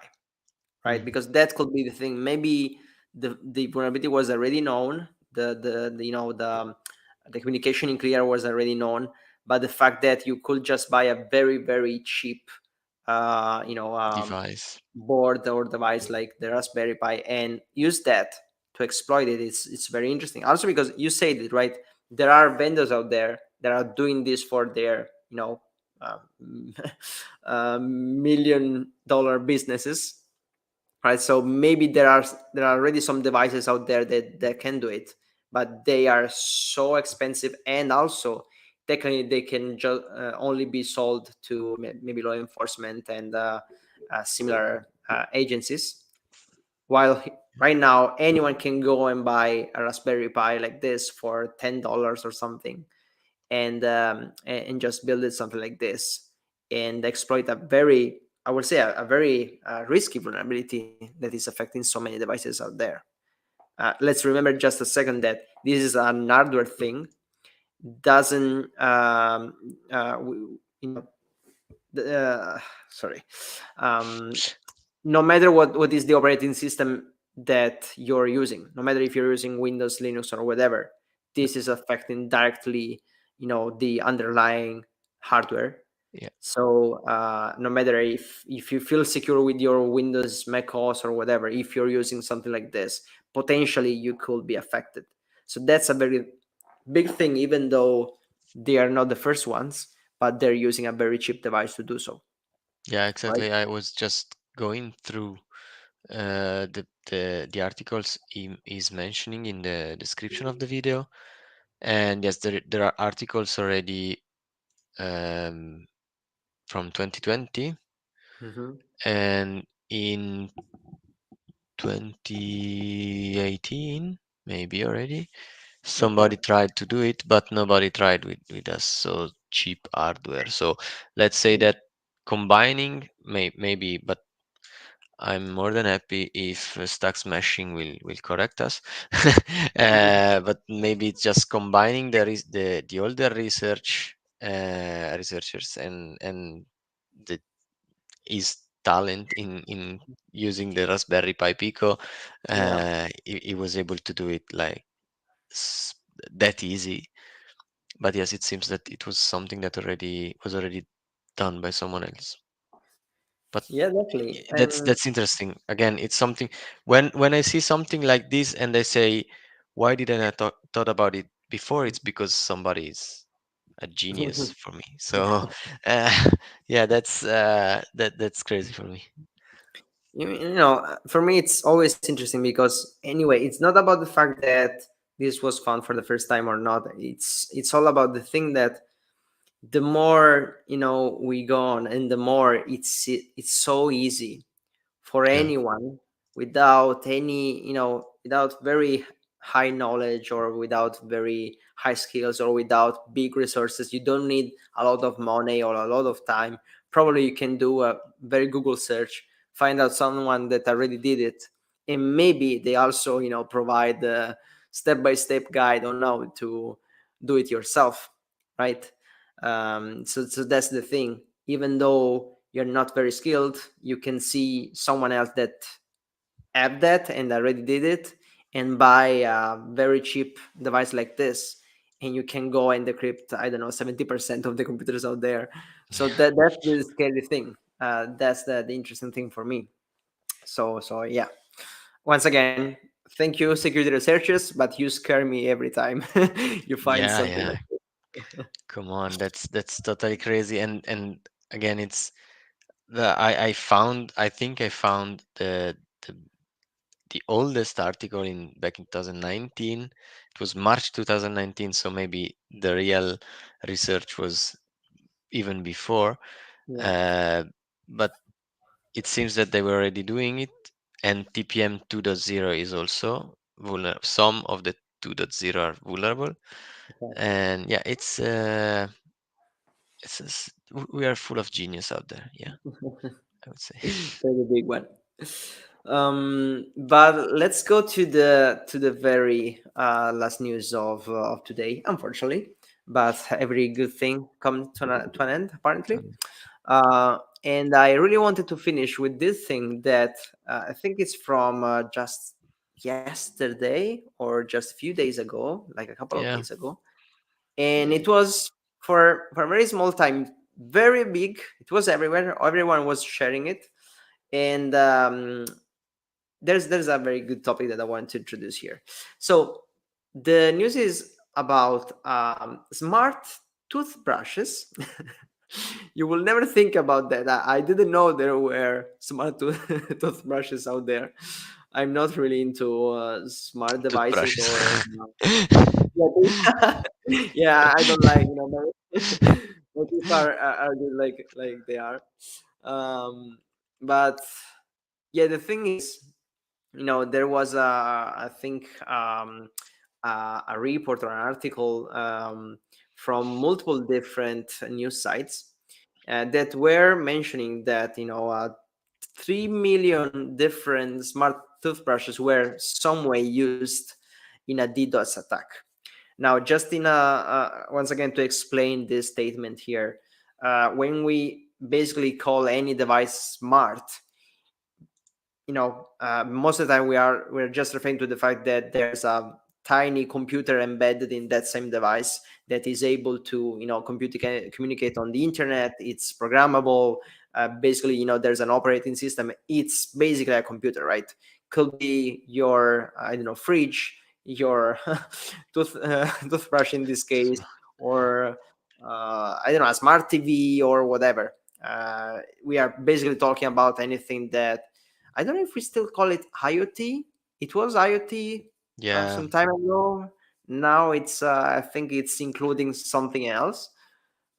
right? mm, Because that could be the thing. Maybe the vulnerability was already known. The the communication in clear was already known, but the fact that you could just buy a very very cheap, uh, you know um, device. board or device like the Raspberry Pi and use that to exploit it, it's very interesting. Also because you said it right, there are vendors out there that are doing this for their uh, $1 million businesses, right? So maybe there are already some devices out there that can do it, but they are so expensive, and also technically they can just only be sold to maybe law enforcement and similar agencies. While right now anyone can go and buy a Raspberry Pi like this for $10 or something, and just build it something like this and exploit a very, I would say, a very risky vulnerability that is affecting so many devices out there. Let's remember just a second that this is an hardware thing. Doesn't you know sorry, um, no matter what is the operating system that you're using, no matter if you're using Windows, Linux, or whatever, Yep. this is affecting directly, the underlying hardware. Yeah. So no matter if you feel secure with your Windows, Mac OS, or whatever, if you're using something like this, potentially you could be affected. So that's a very big thing, even though they are not the first ones, but they're using a very cheap device to do so, Yeah, right? exactly. I was just going through the articles he is mentioning in the description of the video, and yes, there are articles already um, from 2020, Hmm. and in 2018 maybe already Okay. somebody tried to do it, but nobody tried with us so cheap hardware. So let's say that combining maybe, but I'm more than happy if Stack Smashing will correct us. But maybe it's just combining the older researchers and the his talent in using the Raspberry Pi Pico. Yeah. He was able to do it like s- that easy. But yes, it seems that it was something that already done by someone else. But Yeah, definitely. And that's interesting. Again, it's something when I see something like this and I say, why didn't I thought about it before? It's because somebody is a genius for me. So yeah, that's crazy for me. for me, it's always interesting because anyway, it's not about the fact that this was found for the first time or not. It's all about the thing that the more we go on, and the more it's so easy for Yeah. anyone without any, without very high knowledge or without very high skills or without big resources. You don't need a lot of money or a lot of time. Probably you can do a very Google search, find out someone that already did it, and maybe they also provide a step-by-step guide on how to do it yourself, right? So that's the thing. Even though you're not very skilled, you can see someone else that have that and already did it, and buy a very cheap device like this, and you can go and decrypt, I don't know, 70% of the computers out there. So that's the scary thing. That's the interesting thing for me. So yeah. Once again, thank you, security researchers, but you scare me every time you find Yeah, something yeah. like this. Come on, that's totally crazy. And again, it's the I think I found the the oldest article in back in 2019. It was March 2019, so maybe the real research was even before. Yeah. Uh, but it seems that they were already doing it, and TPM 2.0 is also vulnerable. Some of the 2.0 are vulnerable, Okay. and yeah, we are full of genius out there. Yeah, I would say. Very big one. But let's go to the very last news of today, unfortunately. But every good thing comes to an end, apparently. Um, Uh, And I really wanted to finish with this thing that I think it's from just yesterday or just a few days ago, like a couple of Yeah. days ago. And it was for a very small time, very big. It was everywhere. Everyone was sharing it. And there's a very good topic that I want to introduce here. So the news is about smart toothbrushes. You will never think about that. I didn't know there were smart toothbrushes out there. I'm not really into smart devices Toothbrushes. or yeah, yeah. I don't like my teeth are good like they are. But yeah, the thing is, there was I think a report or an article from multiple different news sites that were mentioning that 3 million different smart toothbrushes were some way used in a DDoS attack. Now, just in once again to explain this statement here, when we basically call any device smart, most of the time we're just referring to the fact that there's a tiny computer embedded in that same device that is able to communicate on the internet. It's programmable. Basically, there's an operating system. It's basically a computer, right? Could be your I don't know, fridge, your toothbrush in this case, or I don't know, a smart TV or whatever. We are basically talking about anything that I don't know if we still call it IoT. It was IoT Yeah. some time ago. Now it's I think it's including something else.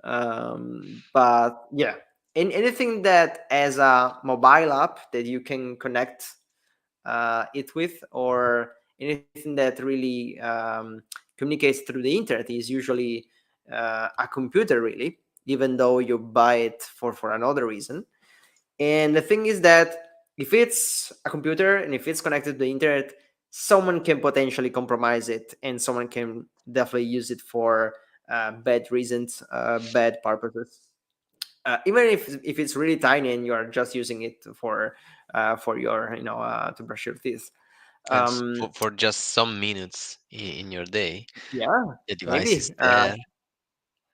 But yeah, anything that has a mobile app that you can connect it with, or anything that really communicates through the internet is usually a computer, really, even though you buy it for another reason. And the thing is that if it's a computer and if it's connected to the internet, someone can potentially compromise it, and someone can definitely use it for bad reasons, bad purposes. Even if it's really tiny and you are just using it for your to brush your teeth. And Um, for just some minutes in your day, yeah, the device is maybe.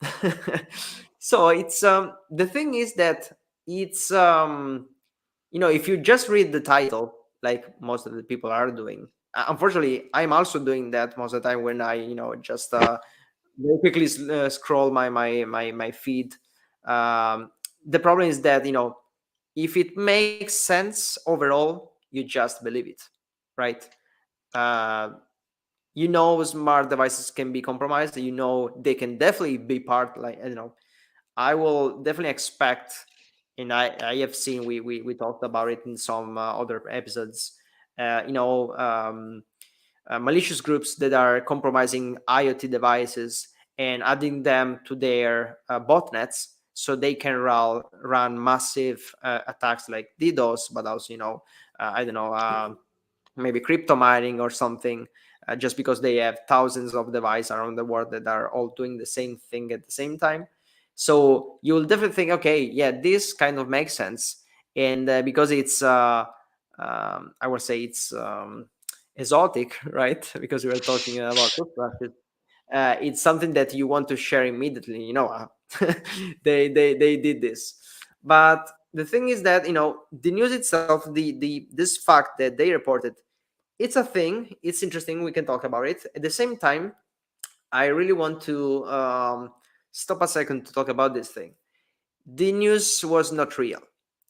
there. So it's the thing is that it's if you just read the title, like most of the people are doing. Unfortunately, I'm also doing that most of the time when I just very quickly scroll my feed. The problem is that if it makes sense overall, you just believe it, right? uh, Smart devices can be compromised. They can definitely be part, like, I will definitely expect, and I have seen, we talked about it in some other episodes, uh, you know um, malicious groups that are compromising IoT devices and adding them to their botnets, so they can run massive attacks like DDoS, but also I don't know, maybe crypto mining or something, just because they have thousands of devices around the world that are all doing the same thing at the same time. So you'll definitely think, okay, yeah, this kind of makes sense. And because it's I would say it's exotic, right? Because we were talking about toothbrushes. It's something that you want to share immediately. They did this. But the thing is that the news itself, the this fact that they reported, it's a thing. It's interesting. We can talk about it. At the same time, I really want to stop a second to talk about this thing. The news was not real,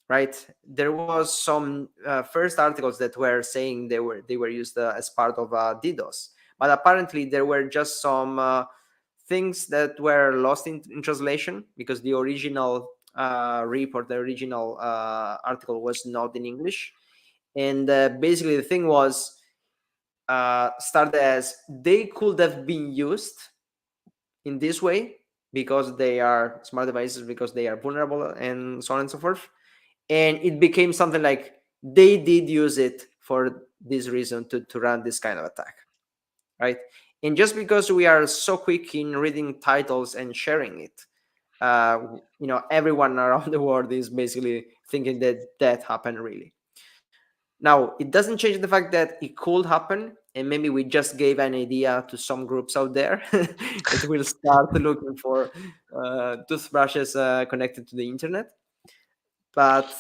right? There was some first articles that were saying they were used as part of DDoS, but apparently there were just some things that were lost in translation, because the original report, the original article was not in English. And basically the thing was, started as they could have been used in this way because they are smart devices, because they are vulnerable, and so on and so forth. And it became something like they did use it for this reason, to run this kind of attack, right? And just because we are so quick in reading titles and sharing it, everyone around the world is basically thinking that that happened really. Now, it doesn't change the fact that it could happen, and maybe we just gave an idea to some groups out there that will start looking for toothbrushes connected to the internet. But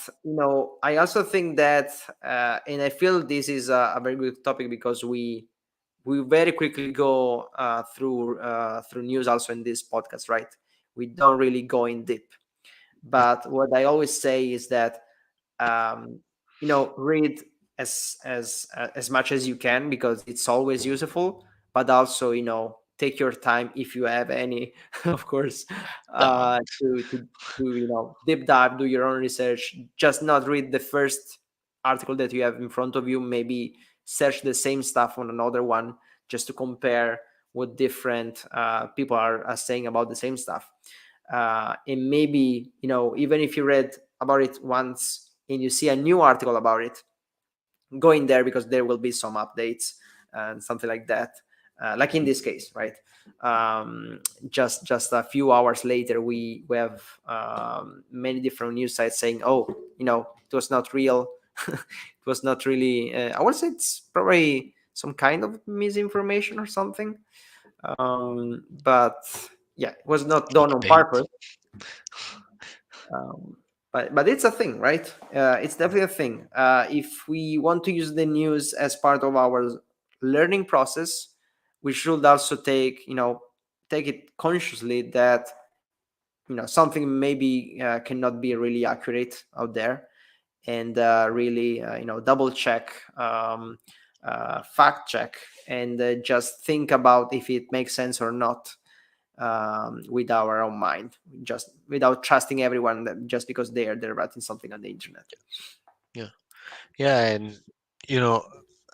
I also think that, and I feel this is a very good topic, because we very quickly go through news also in this podcast, right? We don't really go in deep. Yeah. But what I always say is that, um, read as much as you can, because it's always useful. But also, take your time, if you have any, of course, Doubt. to deep dive, do your own research. Just not read the first article that you have in front of you. Maybe search the same stuff on another one, just to compare what different people are saying about the same stuff. And maybe, even if you read about it once and you see a new article about it, go in there, because there will be some updates and something like that. Like in this case, right? um, just a few hours later, we have many different news sites saying, oh, it was not real. It was not really, I would say it's probably some kind of misinformation or something. But yeah, it was not done on Clickbait. purpose. um, but it's a thing, right? It's definitely a thing. If we want to use the news as part of our learning process, we should also take it consciously that something maybe cannot be really accurate out there, and really double check, fact check, and just think about if it makes sense or not, with our own mind, just without trusting everyone that just because they're writing something on the internet. Yeah. Yeah, and you know,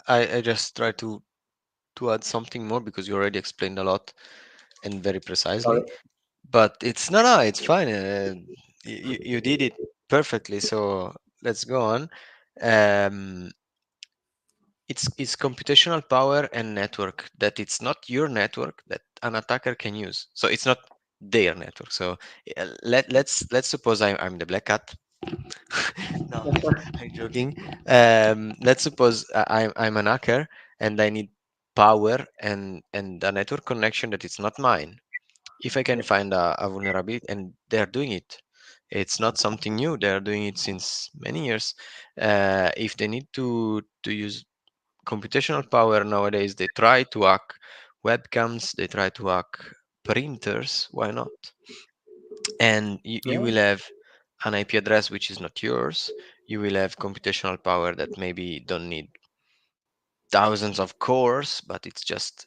I just try to add something more because you already explained a lot and very Sorry. precisely. But it's no, it's fine. You did it perfectly. So let's go on. Um, it's computational power and network that it's not your network that an attacker can use. So it's not their network. So let's suppose I'm the black hat. No, I'm joking. Let's suppose I'm an hacker and I need power and a network connection that is not mine. If I can find a vulnerability, and they're doing it, it's not something new. They're doing it since many years. If they need to use computational power nowadays, they try to hack webcams, they try to hack printers. Why not? And you Yeah. will have an IP address which is not yours. You will have computational power that maybe don't need thousands of cores, but it's just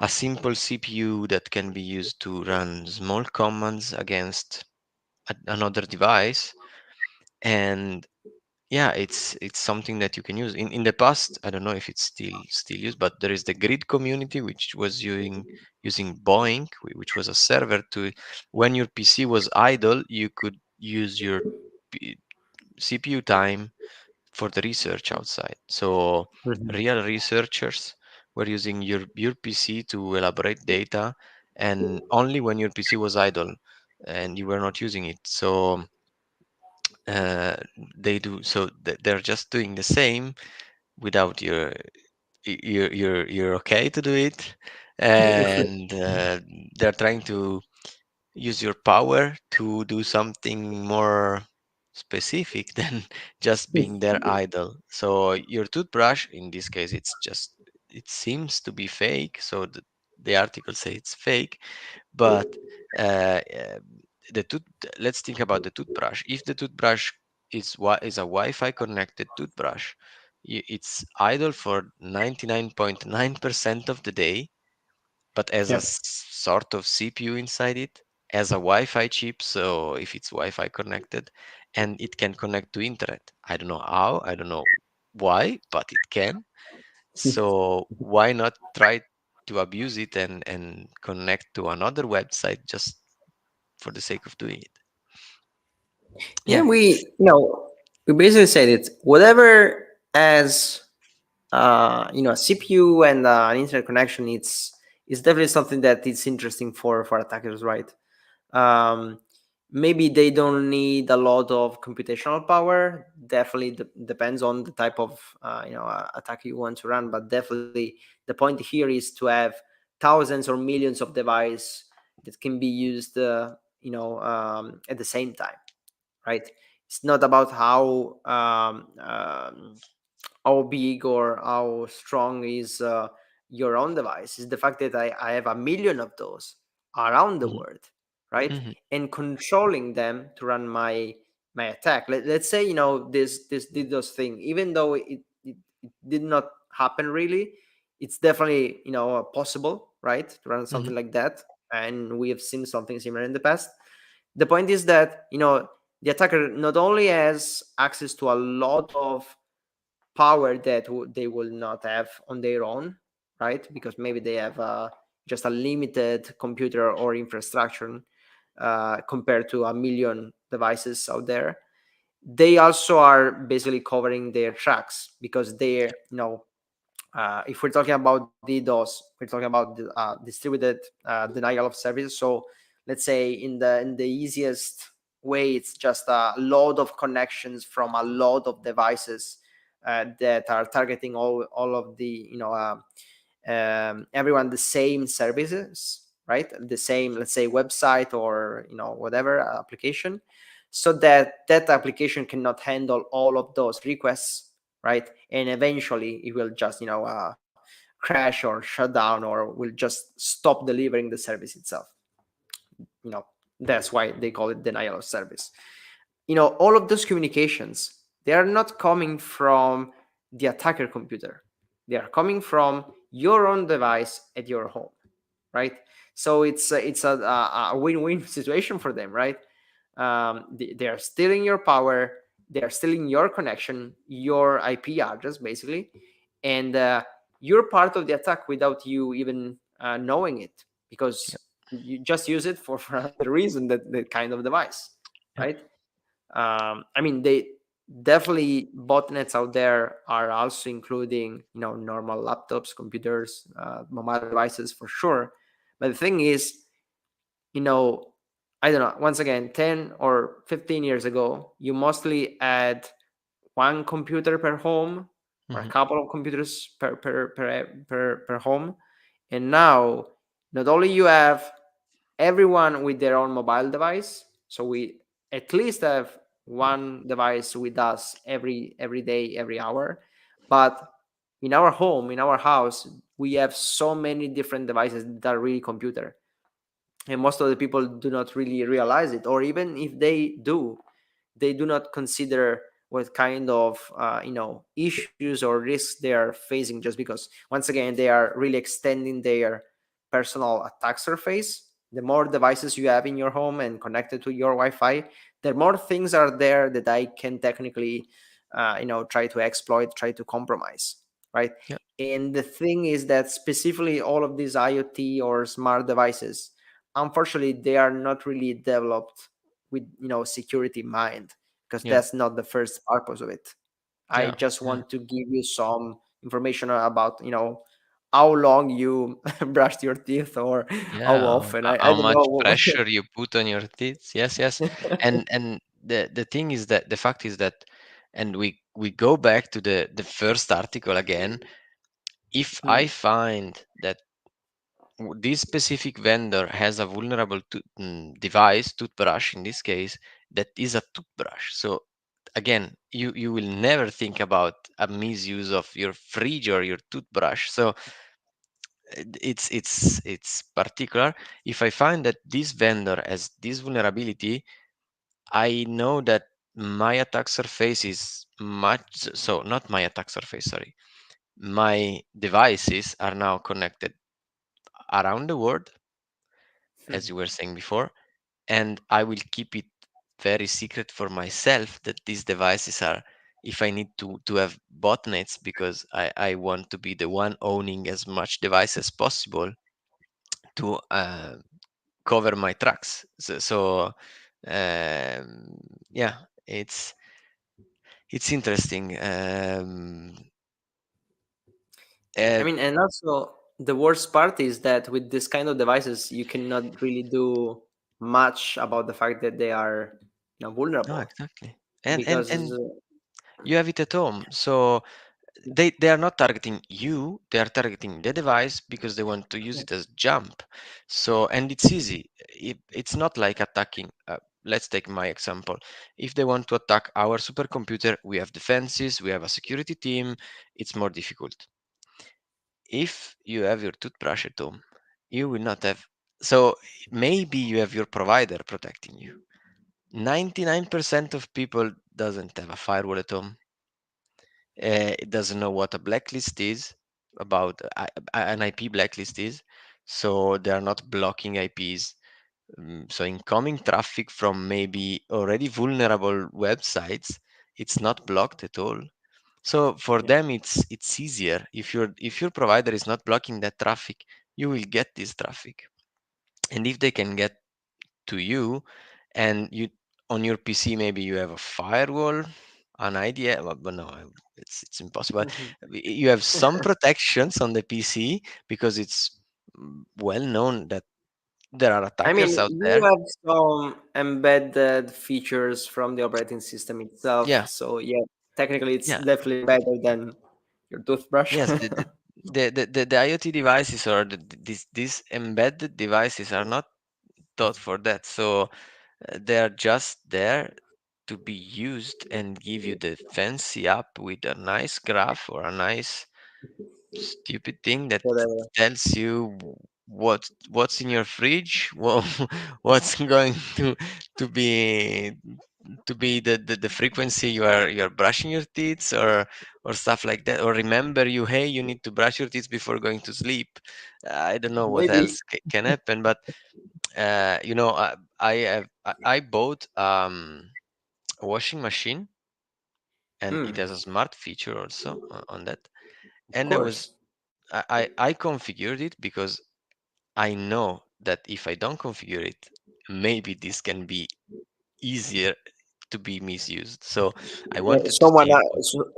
a simple CPU that can be used to run small commands against another device. And yeah, it's something that you can use. In the past, I don't know if it's still used, but there is the grid community which was using Boeing, which was a server to, when your PC was idle, you could use your CPU time for the research outside. So Mhm. real researchers were using your PC to elaborate data, and only when your PC was idle and you were not using it. So uh, they do so they're just doing the same without you're okay to do it, and they're trying to use your power to do something more specific than just being there idle. So your toothbrush, in this case, it seems to be fake. So the article say it's fake, but uh, the tooth. Let's think about the toothbrush. If the toothbrush is a Wi-Fi connected toothbrush, it's idle for 99.9% of the day, but as a Yeah. sort of CPU inside it, as a Wi-Fi chip. So if it's Wi-Fi connected, and it can connect to internet. I don't know how, I don't know why, but it can. So why not try to abuse it and connect to another website just for the sake of doing it? Yeah, Yeah, we basically said it. Whatever as a CPU and an internet connection, it's definitely something that is interesting for attackers, right? Um, Maybe they don't need a lot of computational power. Definitely depends on the type of attack you want to run. But definitely the point here is to have thousands or millions of devices that can be used at the same time, right? It's not about how big or how strong is your own device. It's the fact that I have a million of those around the Mhm. world, right? Mhm. And controlling them to run my attack. Let's say this DDoS thing, even though it did not happen really, it's definitely possible, right, to run Mhm. something like that. And we have seen something similar in the past. The point is that the attacker not only has access to a lot of power that they will not have on their own, right? Because maybe they have just a limited computer or infrastructure compared to a million devices out there. They also are basically covering their tracks because they're if we're talking about DDoS, we're talking about distributed denial of service. So let's say in the easiest way, it's just a load of connections from a lot of devices that are targeting all of the everyone the same services, right? The same, let's say, website or whatever application, so that that application cannot handle all of those requests, right? And eventually it will just crash or shut down or will just stop delivering the service itself. you know that's why they call it denial of service. All of those communications, they are not coming from the attacker computer. They are coming from your own device at your home, right? So it's a win-win situation for them, right? They are stealing your power, they are stealing your connection, your IP address, basically, and you're part of the attack without you even knowing it, Yep. because you just use it for another reason, that kind of device, Yep. right? I mean, they definitely, botnets out there are also including normal laptops, computers, mobile devices for sure. But the thing is, you know, I don't know. Once again, 10 or 15 years ago, you mostly had one computer per home or a Mhm. couple of computers per home, and now not only you have everyone with their own mobile device. So we at least have one device with us every day, every hour. But in our home, in our house, we have so many different devices that are really computer. And most of the people do not really realize it, or even if they do not consider what kind of issues or risks they are facing, just because once again they are really extending their personal attack surface. The more devices you have in your home and connected to your Wi-Fi, the more things are there that I can technically try to exploit, try to compromise, right? Yep. And the thing is that specifically all of these IoT or smart devices, unfortunately, they are not really developed with security in mind, because Yeah. that's not the first purpose of it. I Yeah. just Yeah. want to give you some information about how long you brushed your teeth, or how Yeah. often. I How don't much know. pressure you put on your teeth? Yes. Yes. And the thing is that the fact is that, and we go back to the first article again. If I Mm, find that this specific vendor has a vulnerable device, toothbrush in this case, that is a toothbrush. So again, you will never think about a misuse of your fridge or your toothbrush. So it's particular. If I find that this vendor has this vulnerability, I know that my attack surface is much, so not my attack surface, sorry, my devices are now connected around the world, as you were saying before, and I will keep it very secret for myself that these devices are, if I need to have botnets, because I want to be the one owning as much device as possible to cover my tracks. Yeah, it's interesting. I Uh, mean, and also the worst part is that with this kind of devices, you cannot really do. much about the fact that they are, No, vulnerable, exactly. And because you have it at home, so they are not targeting you, they are targeting the device because they want to use it as jump. So, and it's easy. It's not like attacking, let's take my example. If they want to attack our supercomputer, we have defenses, we have a security team. It's more difficult. If you have your toothbrush at home, you will not have. So maybe you have your provider protecting you. 99% of people doesn't have a firewall at home. It doesn't know what a blacklist is, about an IP blacklist is. So they are not blocking IPs. So incoming traffic from maybe already vulnerable websites, it's not blocked at all. So for yeah. them, it's easier. If your provider is not blocking that traffic, you will get this traffic. And if they can get to you, and you on your PC, maybe you have a firewall, an idea, but no, it's impossible. Mhm. You have some protections on the PC because it's well known that there are I mean, attackers out you there. have some embedded features from the operating system itself, Yeah, so yeah, technically it's yeah, definitely better than your toothbrush. yes. The IoT devices, or these embedded devices, are not thought for that. So they are just there to be used and give you the fancy app with a nice graph or a nice stupid thing that Whatever. tells you what's in your fridge, what's going to be the frequency you are brushing your teeth, or stuff like that, or remember you, hey, you need to brush your teeth before going to sleep. I don't know what Maybe. else can happen, but I bought a washing machine, and it Mm, has a smart feature also on that. of And course. I configured it because I know that if I don't configure it, maybe this can be easier to be misused. So I Yeah, wanted to see what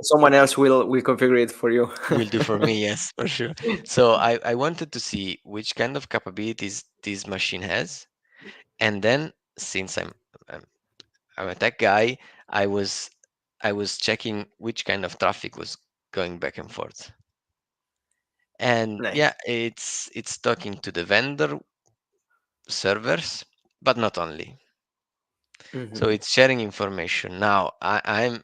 someone else will configure it for you. will do for me. Yes, for sure. So I wanted to see which kind of capabilities this machine has, and then, since I'm, I'm a tech guy, I was I was checking which kind of traffic was going back and forth. And yeah, Nice. it's talking to the vendor servers, but not only. So Hmm. it's sharing information. Now I'm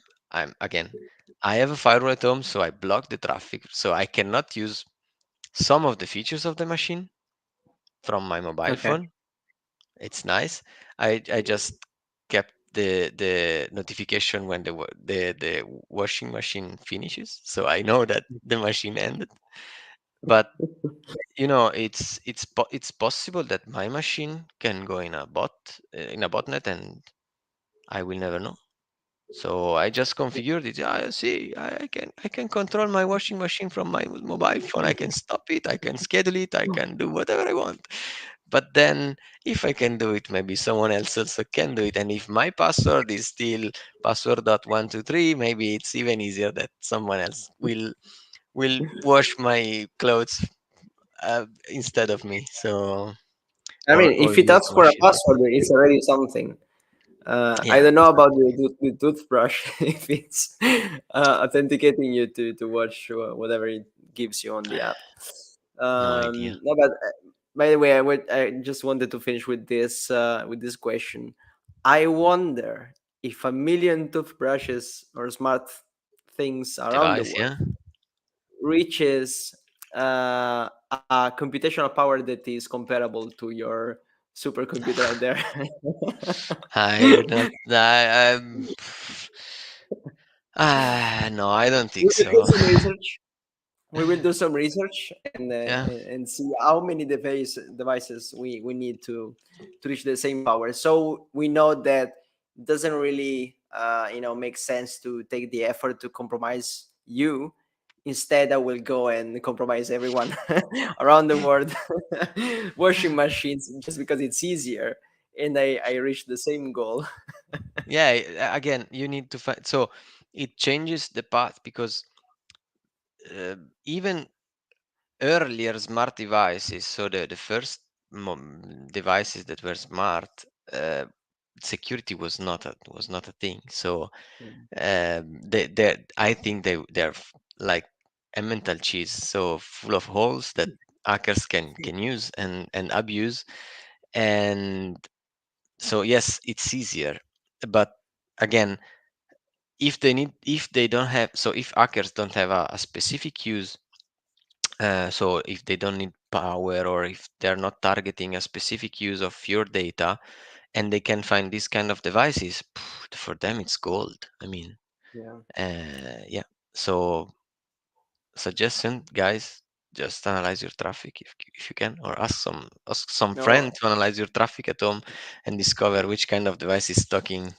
again, I have a firewall at home, so I block the traffic, so I cannot use some of the features of the machine from my mobile Okay. phone. It's nice. I just kept the notification when the washing machine finishes, so I know that the machine ended. But it's possible that my machine can go in a botnet, and I will never know. So I just configured it. Yeah, I see. I can control my washing machine from my mobile phone. I can stop it. I can schedule it. I can do whatever I want. But then, if I can do it, maybe someone else also can do it. And if my password is still password.123, maybe it's even easier that someone else will wash my clothes instead of me. So, I mean, or if it use asks the for a machine. password, it's already something. I Yeah, don't know about exactly. the toothbrush if it's authenticating you to watch whatever it gives you on the app. No idea. No, but by the way, I just wanted to finish with this question. I wonder if a million toothbrushes or smart things around the Device, world yeah. reaches a computational power that is comparable to your supercomputer out there. I would not. No, I don't We think will do so. some research. We will do some research Yeah, and see how many devices we need to reach the same power. So we know that it doesn't really make sense to take the effort to compromise you. Instead, I will go and compromise everyone around the world washing machines just because it's easier, and I reach the same goal. yeah. Again, you need to find. So it changes the path because uh, even earlier smart devices. So the first devices that were smart, uh, security was not a thing. So Mm. I think they're like a mental cheese, so full of holes that hackers can use and abuse. And so yes, it's easier, but again, if they don't have, so if hackers don't have a specific use, so if they don't need power, or if they're not targeting a specific use of your data, and they can find this kind of devices, for them it's gold. I mean, Yeah. yeah. So suggestion, guys, just analyze your traffic if you can, or ask some friend No. to analyze your traffic at home and discover which kind of device is talking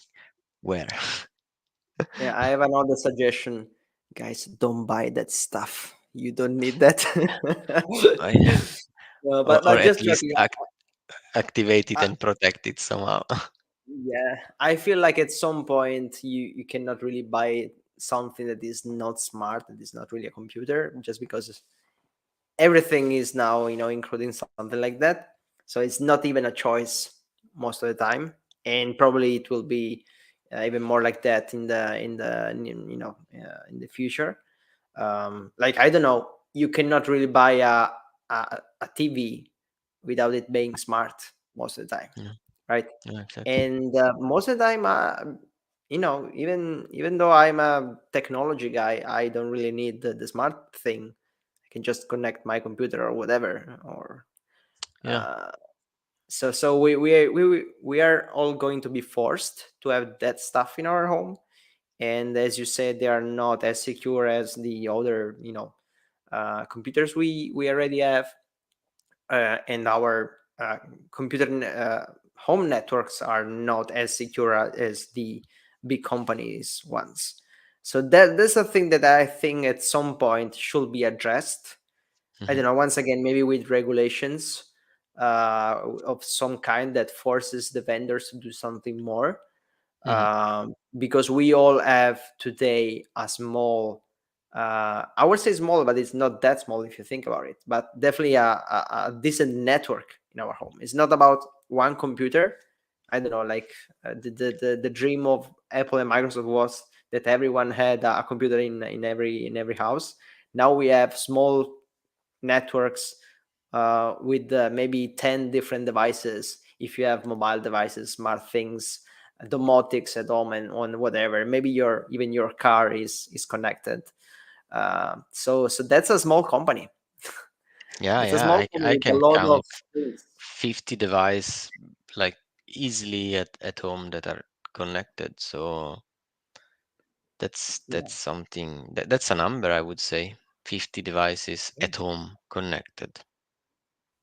where. Yeah, I have another suggestion. Guys, don't buy that stuff. You don't need that. Yeah. Or But at just least joking. activate it I, and protect it somehow. yeah, I feel like at some point you cannot really buy something that is not smart, that is not really a computer, just because everything is now, including something like that. So it's not even a choice most of the time, and probably it will be even more like that in the future. Like, I don't know, you cannot really buy a TV without it being smart most of the time, Yeah, right? yeah, exactly. And most of the time, even though I'm a technology guy, I don't really need the smart thing. I can just connect my computer or whatever. Or Yeah. uh, so we are all going to be forced to have that stuff in our home. And as you said, they are not as secure as the other computers we already have. And our computer home networks are not as secure as the big companies ones. So that's a thing that I think at some point should be addressed. I Hmm. don't know, once again, maybe with regulations of some kind that forces the vendors to do something more. Hmm. Because we all have today a small, I would say small, but it's not that small if you think about it, but definitely a decent network in our home. It's not about one computer. I don't know, like the dream of Apple and Microsoft was that everyone had a computer in every house. Now we have small networks with maybe 10 different devices. If you have mobile devices, smart things, domotics at home, and on whatever, maybe your car is connected. So that's a small company. Yeah, That's a yeah. small I company with a can lot of count things. 50 device like easily at home that are connected. So that's Yeah. something that's a number, I would say. 50 devices at home connected.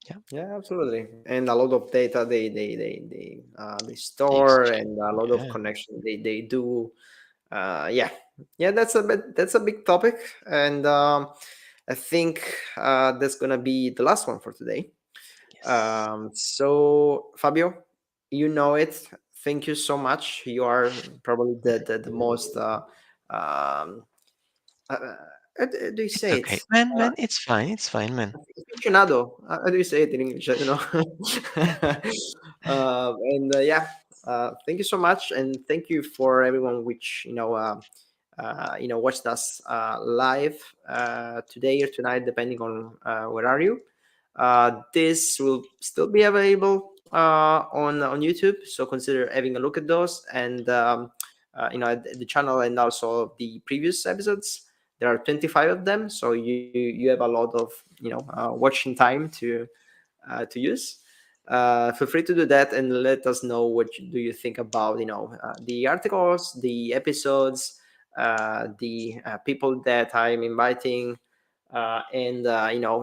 Yeah. Yeah, absolutely. And a lot of data they The store, exchange. and a lot of Yeah. connection they do. Yeah, yeah, that's a big topic. And I think that's gonna be the last one for today. Yes. So Fabio, you know it. Thank you so much. You are probably the most um how do you It's say okay. it? Man, it's fine. It's fine, man. Aficionado. How do you say it in English? I don't know. And yeah, thank you so much, and thank you for everyone which watched us live today or tonight, depending on where are you. This will still be available on YouTube, so consider having a look at those, and at the channel, and also the previous episodes. There are 25 of them, so you have a lot of watching time to use. Feel free to do that, and let us know do you think about the articles, the episodes, the people that I'm inviting, and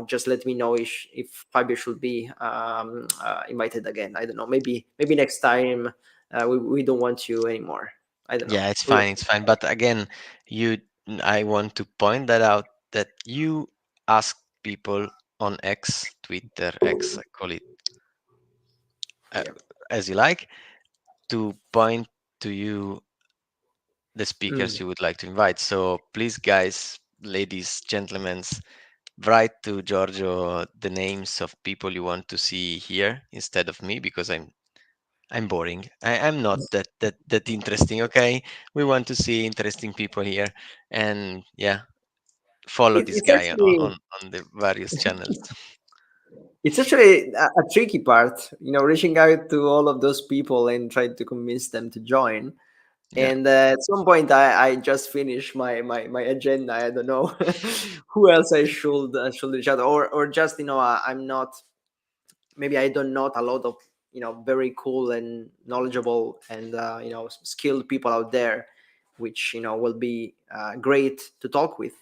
just let me know if Fabio should be invited again. I don't know. Maybe next time we don't want you anymore. I don't know. Yeah, it's We will fine. see. It's fine. But again, you, I want to point that out that you ask people on X, Twitter, X, I call it uh, Yeah. as you like, to point to you the speakers Mm. you would like to invite. So please, guys, ladies, gentlemen, write to Giorgio the names of people you want to see here instead of me, because I'm boring. I'm not that interesting. Okay, we want to see interesting people here, and yeah, follow this It's guy actually on the various channels. a tricky part, reaching out to all of those people and trying to convince them to join. Yeah, And at some point, I just finished my agenda. I don't know who else I should reach out, or just I'm not, maybe I don't know a lot of very cool and knowledgeable and skilled people out there, which will be great to talk with,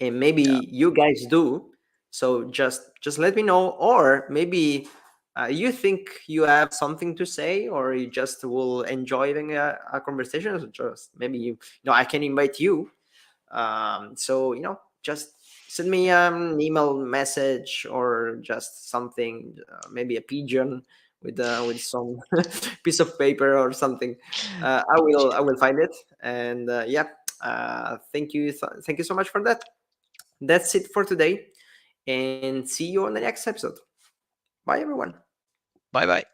and yeah. maybe you guys do. So just let me know, or maybe you think you have something to say, or you just will enjoy having a conversation. So just maybe I can invite you, so just send me an email message, or just something, maybe a pigeon with some piece of paper or something. I will find it, and yeah. Thank you so much for that. That's it for today, and see you on the next episode. Bye, everyone. Bye bye.